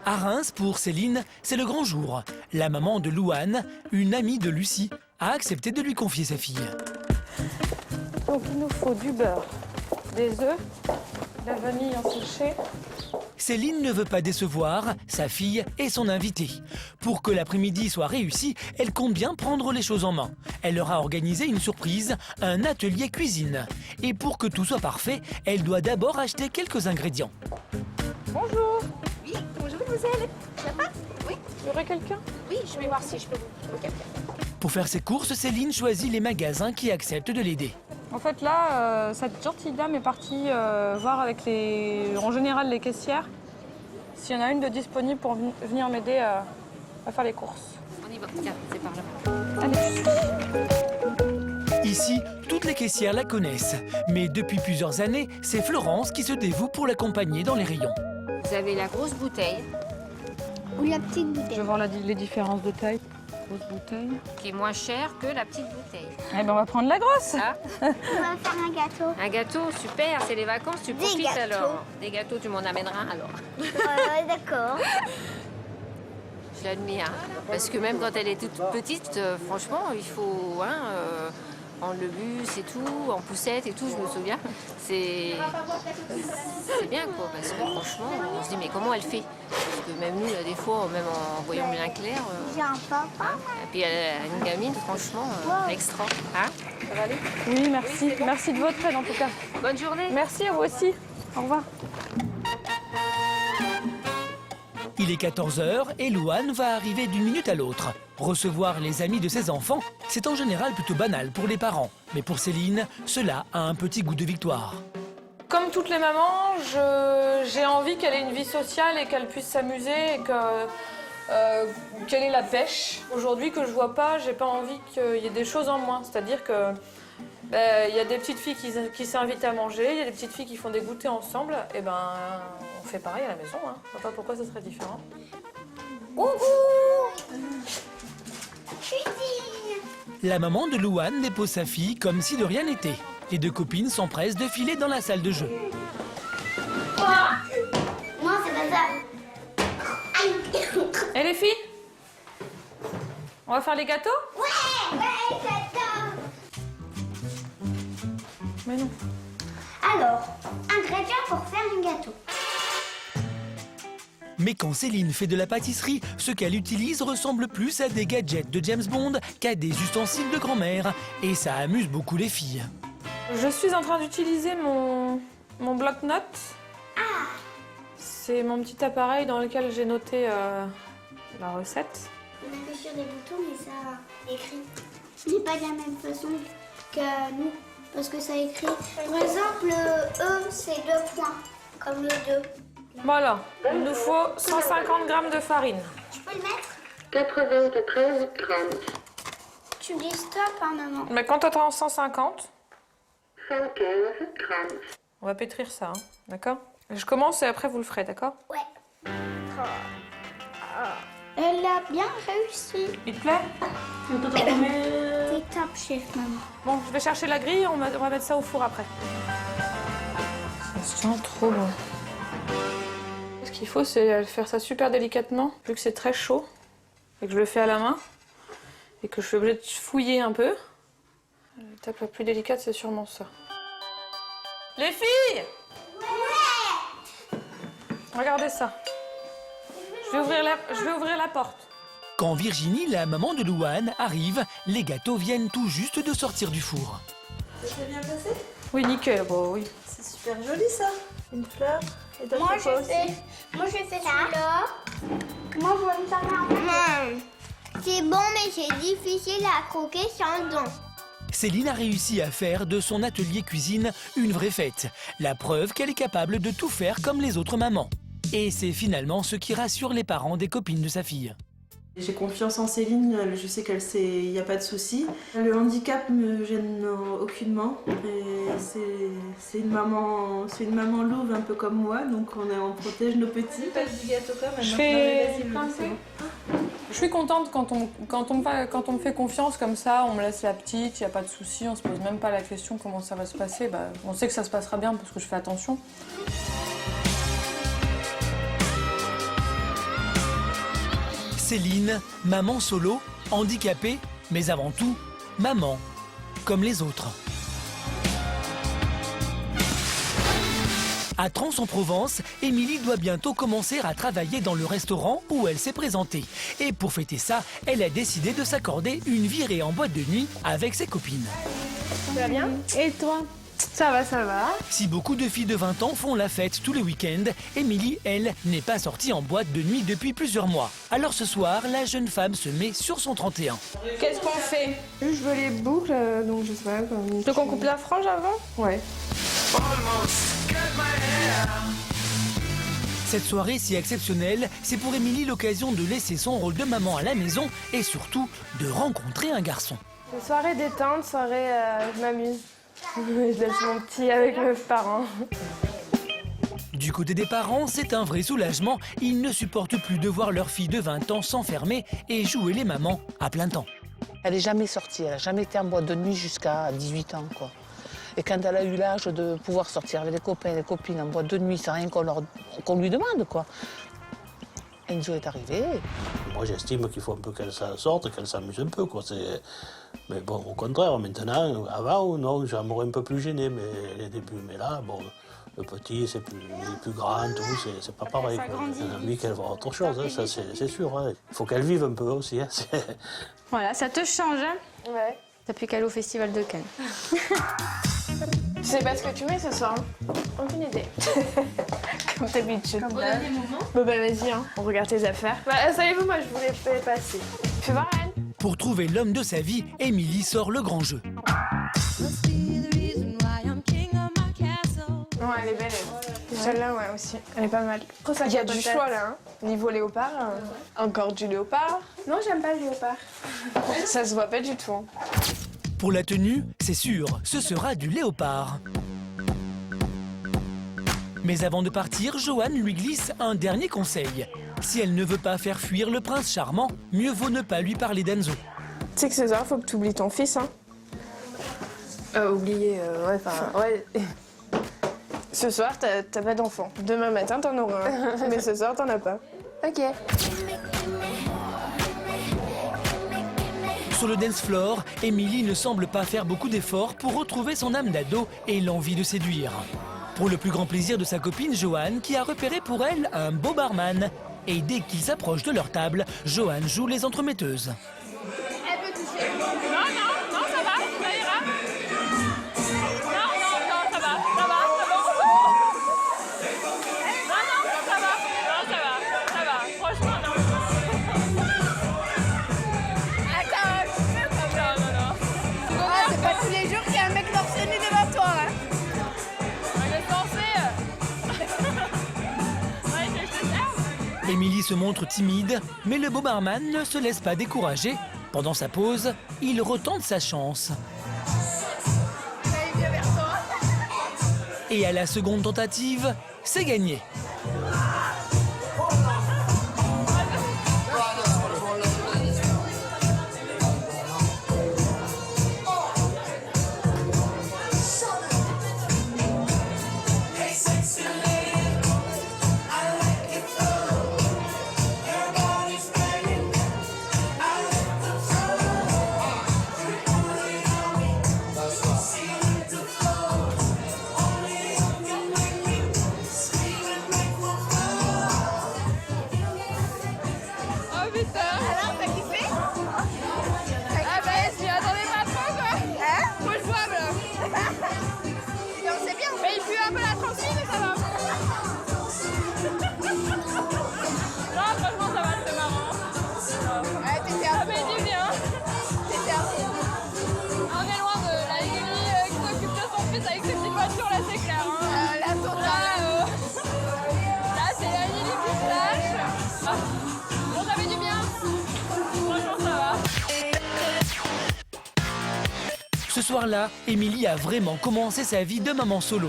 À Reims, pour Céline, c'est le grand jour. La maman de Louane, une amie de Lucie, a accepté de lui confier sa fille. Donc il nous faut du beurre, des œufs, de la vanille en séché. Céline ne veut pas décevoir sa fille et son invité. Pour que l'après-midi soit réussi, elle compte bien prendre les choses en main. Elle leur a organisé une surprise, un atelier cuisine. Et pour que tout soit parfait, elle doit d'abord acheter quelques ingrédients. Bonjour. Oui, bonjour mademoiselle. Ça va? Oui. Il y aurait quelqu'un? Oui, je vais voir si je peux vous trouver quelqu'un. Pour faire ses courses, Céline choisit les magasins qui acceptent de l'aider. En fait là, cette gentille dame est partie voir avec en général les caissières s'il y en a une de disponible pour venir m'aider à faire les courses. On y va, tiens, c'est par là. Allez. Ici, toutes les caissières la connaissent. Mais depuis plusieurs années, c'est Florence qui se dévoue pour l'accompagner dans les rayons. Vous avez la grosse bouteille. Ou la petite bouteille. Je vais voir les différences de taille. Grosse bouteille. Qui est moins chère que la petite bouteille. Eh ben on va prendre la grosse. Ah. On va faire un gâteau. Un gâteau, super, c'est les vacances, tu profites gâteaux. alors. Des gâteaux, tu m'en amèneras alors. Ouais, d'accord. Je l'admire. Parce que même quand elle est toute petite, franchement, il faut prendre le bus et tout, en poussette et tout, je me souviens. C'est bien quoi, parce que franchement, on se dit mais comment elle fait? Parce que même nous, là, des fois, même en voyant bien clair. J'ai un papa. Et puis elle a une gamine, franchement, extra. Hein? Ça va aller? Oui, merci. Merci de votre aide en tout cas. Bonne journée. Merci à vous aussi. Au revoir. Il est 14h et Louane va arriver d'une minute à l'autre. Recevoir les amis de ses enfants, c'est en général plutôt banal pour les parents. Mais pour Céline, cela a un petit goût de victoire. Comme toutes les mamans, j'ai envie qu'elle ait une vie sociale et qu'elle puisse s'amuser et qu'elle ait la pêche. Aujourd'hui que je vois pas, j'ai pas envie qu'il y ait des choses en moins. C'est-à-dire que il y a des petites filles qui s'invitent à manger, il y a des petites filles qui font des goûters ensemble. Et ben, on fait pareil à la maison. Hein. Je vois pas pourquoi ça serait différent. La maman de Louane dépose sa fille comme si de rien n'était. Les deux copines s'empressent de filer dans la salle de jeu. Non, c'est pas ça. Et les filles? On va faire les gâteaux? Ouais, j'adore. Mais non. Alors, ingrédients pour faire un gâteau. Mais quand Céline fait de la pâtisserie, ce qu'elle utilise ressemble plus à des gadgets de James Bond qu'à des ustensiles de grand-mère. Et ça amuse beaucoup les filles. Je suis en train d'utiliser mon bloc-notes. C'est mon petit appareil dans lequel j'ai noté la recette. On appuie sur des boutons, mais ça écrit. Mais pas de la même façon que nous. parce que ça écrit. Par exemple, le E, c'est 2 points, comme le 2. Voilà, il nous faut 150 grammes de farine. Je peux le mettre? 93 grammes. Tu me dis stop, hein, maman. Mais quand tu attends 150, 115 grammes. on va pétrir ça, hein, d'accord? Je commence et après vous le ferez, d'accord? Ouais. Elle a bien réussi. Il te plaît? T'es top, chef, maman. Bon, je vais chercher la grille, on va mettre ça au four après. Ça sent trop bon. Ce qu'il faut, c'est faire ça super délicatement, vu que c'est très chaud, et que je le fais à la main, et que je suis obligée de fouiller un peu. L'étape la plus délicate, c'est sûrement ça. Les filles! Ouais! Regardez ça. Je vais ouvrir la porte. Quand Virginie, la maman de Louane, arrive, les gâteaux viennent tout juste de sortir du four. Ça s'est bien passé? Oui, nickel, bon, oui. C'est super joli ça. Une fleur. Et toi, Moi, tu fais quoi je fais ça. Moi, je vais me faire un. C'est bon, mais c'est difficile à croquer sans dents. Céline a réussi à faire de son atelier cuisine une vraie fête. La preuve qu'elle est capable de tout faire comme les autres mamans. Et c'est finalement ce qui rassure les parents des copines de sa fille. J'ai confiance en Céline, je sais qu'elle sait, il n'y a pas de souci. Le handicap me gêne aucunement. Et c'est une maman louve un peu comme moi, donc on protège nos petits. Pas du gâteau quand même. Je suis contente quand on me fait confiance comme ça, on me laisse la petite, il n'y a pas de souci, on se pose même pas la question comment ça va se passer. Bah, on sait que ça se passera bien parce que je fais attention. Céline, maman solo, handicapée, mais avant tout, maman, comme les autres. À Trans-en-Provence, Émilie doit bientôt commencer à travailler dans le restaurant où elle s'est présentée. Et pour fêter ça, elle a décidé de s'accorder une virée en boîte de nuit avec ses copines. Ça va bien? Et toi? Ça va, ça va. Si beaucoup de filles de 20 ans font la fête tous les week-ends, Émilie, elle, n'est pas sortie en boîte de nuit depuis plusieurs mois. Alors ce soir, la jeune femme se met sur son 31. Qu'est-ce qu'on fait? Je veux les boucles, donc je sais pas. Tu veux qu'on coupe la frange avant? Ouais. Cette soirée si exceptionnelle, c'est pour Émilie l'occasion de laisser son rôle de maman à la maison et surtout de rencontrer un garçon. Soirée détente, soirée je m'amuse. Je laisse mon petit avec mes parents. Du côté des parents, c'est un vrai soulagement. Ils ne supportent plus de voir leur fille de 20 ans s'enfermer et jouer les mamans à plein temps. Elle n'est jamais sortie, elle n'a jamais été en boîte de nuit jusqu'à 18 ans, quoi. Et quand elle a eu l'âge de pouvoir sortir avec les copains et les copines en boîte de nuit, c'est rien qu'on lui demande, quoi. Enzo est arrivé. Moi, j'estime qu'il faut un peu qu'elle sorte, qu'elle s'amuse un peu, quoi. Mais bon, au contraire, maintenant, avant, non, j'aimerais un peu plus gêné, mais les débuts. Mais là, bon, le petit, c'est plus grand, tout, c'est pas pareil. J'ai envie qu'elle voit autre chose, hein, ça c'est sûr. Hein. Il faut qu'elle vive un peu aussi. Hein, voilà, ça te change, hein? Ouais. T'as plus qu'à aller au festival de Cannes. Je sais pas ce que tu mets ce soir. Aucune idée. Comme d'habitude. Au dernier moment. Bon bah vas-y, hein. On regarde tes affaires. Bah savez-vous, moi je vous les fais passer. Fais voir Anne. Pour trouver l'homme de sa vie, Émilie sort le grand jeu. Ouais, elle est belle, elle. Celle-là, ouais, aussi. Elle est pas mal. Il y a du choix, là. Hein. Niveau léopard, encore du léopard. Non, j'aime pas le léopard. Ça se voit pas du tout. Hein. Pour la tenue, c'est sûr, ce sera du léopard. Mais avant de partir, Joanne lui glisse un dernier conseil. Si elle ne veut pas faire fuir le prince charmant, mieux vaut ne pas lui parler d'Enzo. Tu sais que ce soir, faut que tu oublies ton fils, hein. Oublier, ouais, enfin, ouais. Ce soir, t'as pas d'enfant. Demain matin, t'en auras un. Mais ce soir, t'en as pas. Ok. Sur le dance floor, Émilie ne semble pas faire beaucoup d'efforts pour retrouver son âme d'ado et l'envie de séduire. Pour le plus grand plaisir de sa copine Joanne, qui a repéré pour elle un beau barman. Et dès qu'il s'approche de leur table, Joanne joue les entremetteuses. Elle peut toucher. Non, ça va, ça ira. Non, ça va, c'est bon. Non, ça va, franchement, non. Attends, non. Ah, c'est pas tous les jours qu'il y a un mec torse nu devant Émilie se montre timide, mais le beau barman ne se laisse pas décourager. Pendant sa pause, il retente sa chance. Et à la seconde tentative, c'est gagné. Ce soir-là, Émilie a vraiment commencé sa vie de maman solo.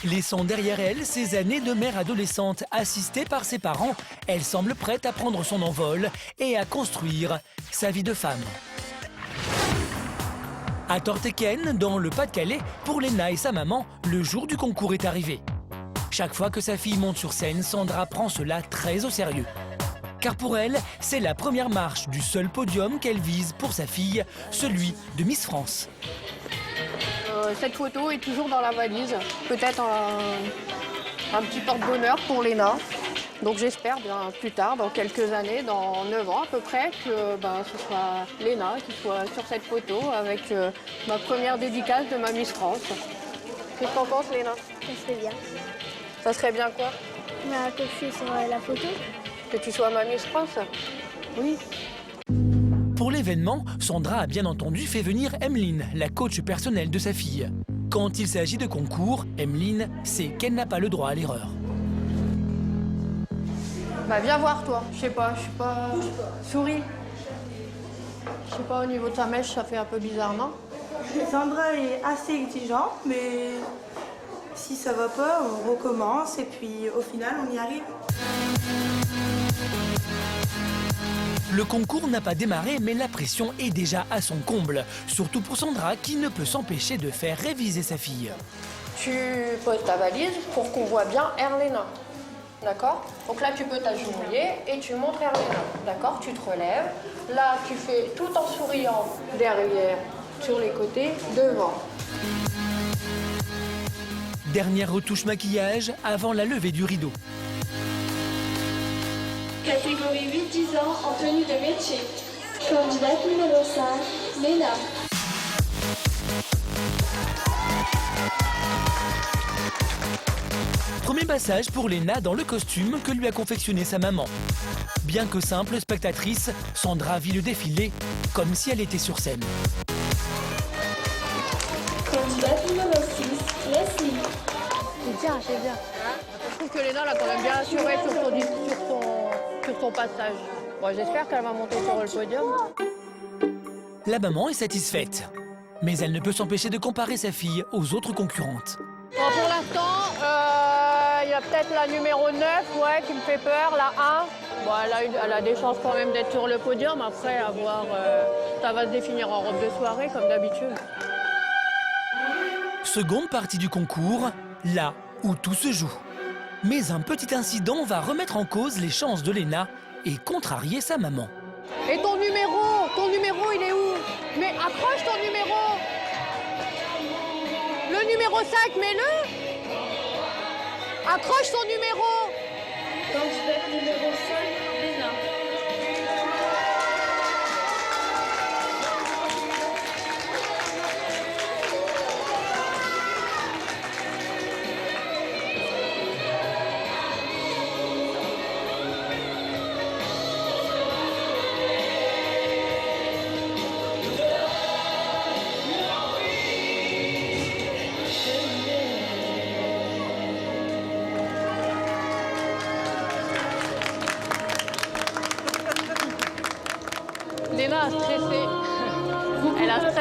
Laissant derrière elle ces années de mère adolescente assistée par ses parents, elle semble prête à prendre son envol et à construire sa vie de femme. À Tortecken, dans le Pas-de-Calais, pour Léna et sa maman, le jour du concours est arrivé. Chaque fois que sa fille monte sur scène, Sandra prend cela très au sérieux. Car pour elle, c'est la première marche du seul podium qu'elle vise pour sa fille, celui de Miss France. Cette photo est toujours dans la valise. Peut-être un petit porte-bonheur pour Léna. Donc j'espère bien plus tard, dans quelques années, dans 9 ans à peu près, que ce soit Léna qui soit sur cette photo avec ma première dédicace de ma Miss France. Qu'est-ce que t'en penses, Léna? Ça serait bien. Ça serait bien quoi? Que je suis sur la photo. Que tu sois ma Miss France? Oui. Pour l'événement, Sandra a bien entendu fait venir Emeline, la coach personnelle de sa fille. Quand il s'agit de concours, Emeline sait qu'elle n'a pas le droit à l'erreur. Viens voir toi, je sais pas. Souris. Je sais pas, au niveau de sa mèche, ça fait un peu bizarre, non? Sandra est assez exigeante, mais si ça va pas, on recommence et puis au final, on y arrive. Le concours n'a pas démarré, mais la pression est déjà à son comble. Surtout pour Sandra, qui ne peut s'empêcher de faire réviser sa fille. Tu poses ta valise pour qu'on voit bien Erléna. D'accord? Donc là, tu peux t'agenouiller et tu montres Erléna. D'accord? Tu te relèves. Là, tu fais tout en souriant derrière, sur les côtés, devant. Dernière retouche maquillage avant la levée du rideau. Catégorie 8-10 ans en tenue de métier. Candidate numéro 5, Léna. Premier passage pour Léna dans le costume que lui a confectionné sa maman. Bien que simple spectatrice, Sandra vit le défilé comme si elle était sur scène. Candidate numéro 6, Leslie. C'est bien. Je trouve que Léna l'a quand même bien assurée sur ton passage. Bon, j'espère qu'elle va monter sur le podium. La maman est satisfaite, mais elle ne peut s'empêcher de comparer sa fille aux autres concurrentes. Bon, pour l'instant, il y a peut-être la numéro 9 qui me fait peur, la 1. Bon, elle a des chances quand même d'être sur le podium. Après, à voir, ça va se définir en robe de soirée, comme d'habitude. Seconde partie du concours, là où tout se joue. Mais un petit incident va remettre en cause les chances de Léna et contrarier sa maman. Et ton numéro, il est où? Mais accroche ton numéro. Le numéro 5, mets-le. Accroche ton numéro. Candidate numéro 5, Léna.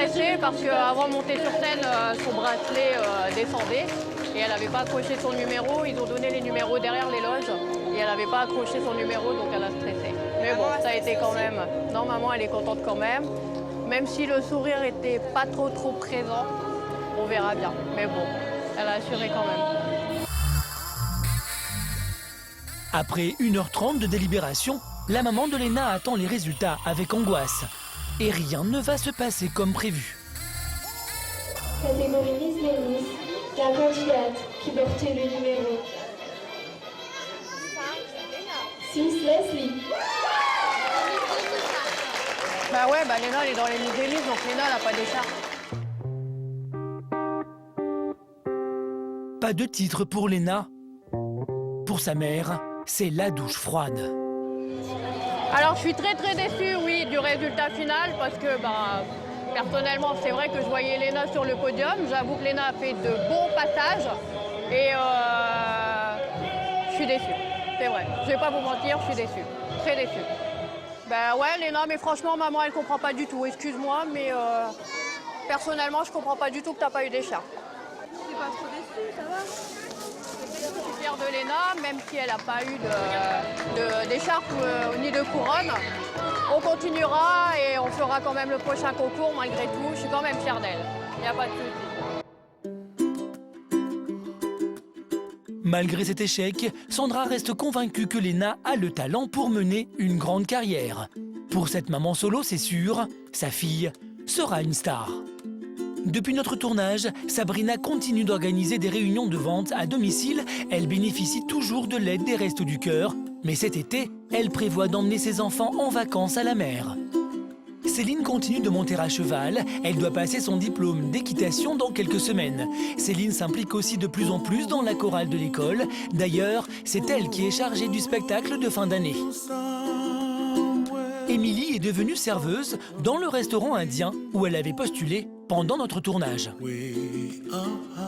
stressée parce qu'avant de monter sur scène, son bracelet descendait et elle n'avait pas accroché son numéro. Ils ont donné les numéros derrière les loges et elle n'avait pas accroché son numéro, donc elle a stressé. Mais bon, ça a été quand même... Non, maman, elle est contente quand même. Même si le sourire était pas trop présent, on verra bien. Mais bon, elle a assuré quand même. Après 1h30 de délibération, la maman de Léna attend les résultats avec angoisse. Et rien ne va se passer comme prévu. Catégorie Miss Lénis, la candidate qui portait le numéro 6, Leslie. Bah ouais, Léna, elle est dans les Miss Lénis, donc Léna, elle n'a pas d'écharpe. Pas de titre pour Léna. Pour sa mère, c'est la douche froide. Alors je suis très déçue, oui, du résultat final parce que personnellement c'est vrai que je voyais Léna sur le podium. J'avoue que Léna a fait de bons passages et je suis déçue. C'est vrai, je vais pas vous mentir, je suis déçue, très déçue. Ouais Léna, mais franchement maman elle comprend pas du tout, excuse-moi, mais personnellement je comprends pas du tout que t'as pas eu d'écharpe. T'es pas trop déçue, ça va? Je suis fière de Léna, même si elle n'a pas eu d'écharpe ni de couronne. On continuera et on fera quand même le prochain concours malgré tout. Je suis quand même fière d'elle. Il n'y a pas de souci. Malgré cet échec, Sandra reste convaincue que Léna a le talent pour mener une grande carrière. Pour cette maman solo, c'est sûr, sa fille sera une star. Depuis notre tournage, Sabrina continue d'organiser des réunions de vente à domicile. Elle bénéficie toujours de l'aide des Restos du Cœur. Mais cet été, elle prévoit d'emmener ses enfants en vacances à la mer. Céline continue de monter à cheval. Elle doit passer son diplôme d'équitation dans quelques semaines. Céline s'implique aussi de plus en plus dans la chorale de l'école. D'ailleurs, c'est elle qui est chargée du spectacle de fin d'année. Émilie est devenue serveuse dans le restaurant indien où elle avait postulé pendant notre tournage.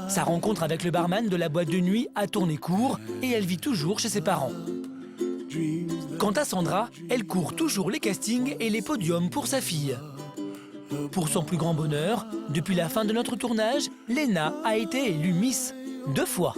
Sa rencontre avec le barman de la boîte de nuit a tourné court et elle vit toujours chez ses parents. Quant à Sandra, elle court toujours les castings et les podiums pour sa fille. Pour son plus grand bonheur, depuis la fin de notre tournage, Léna a été élue Miss 2 fois.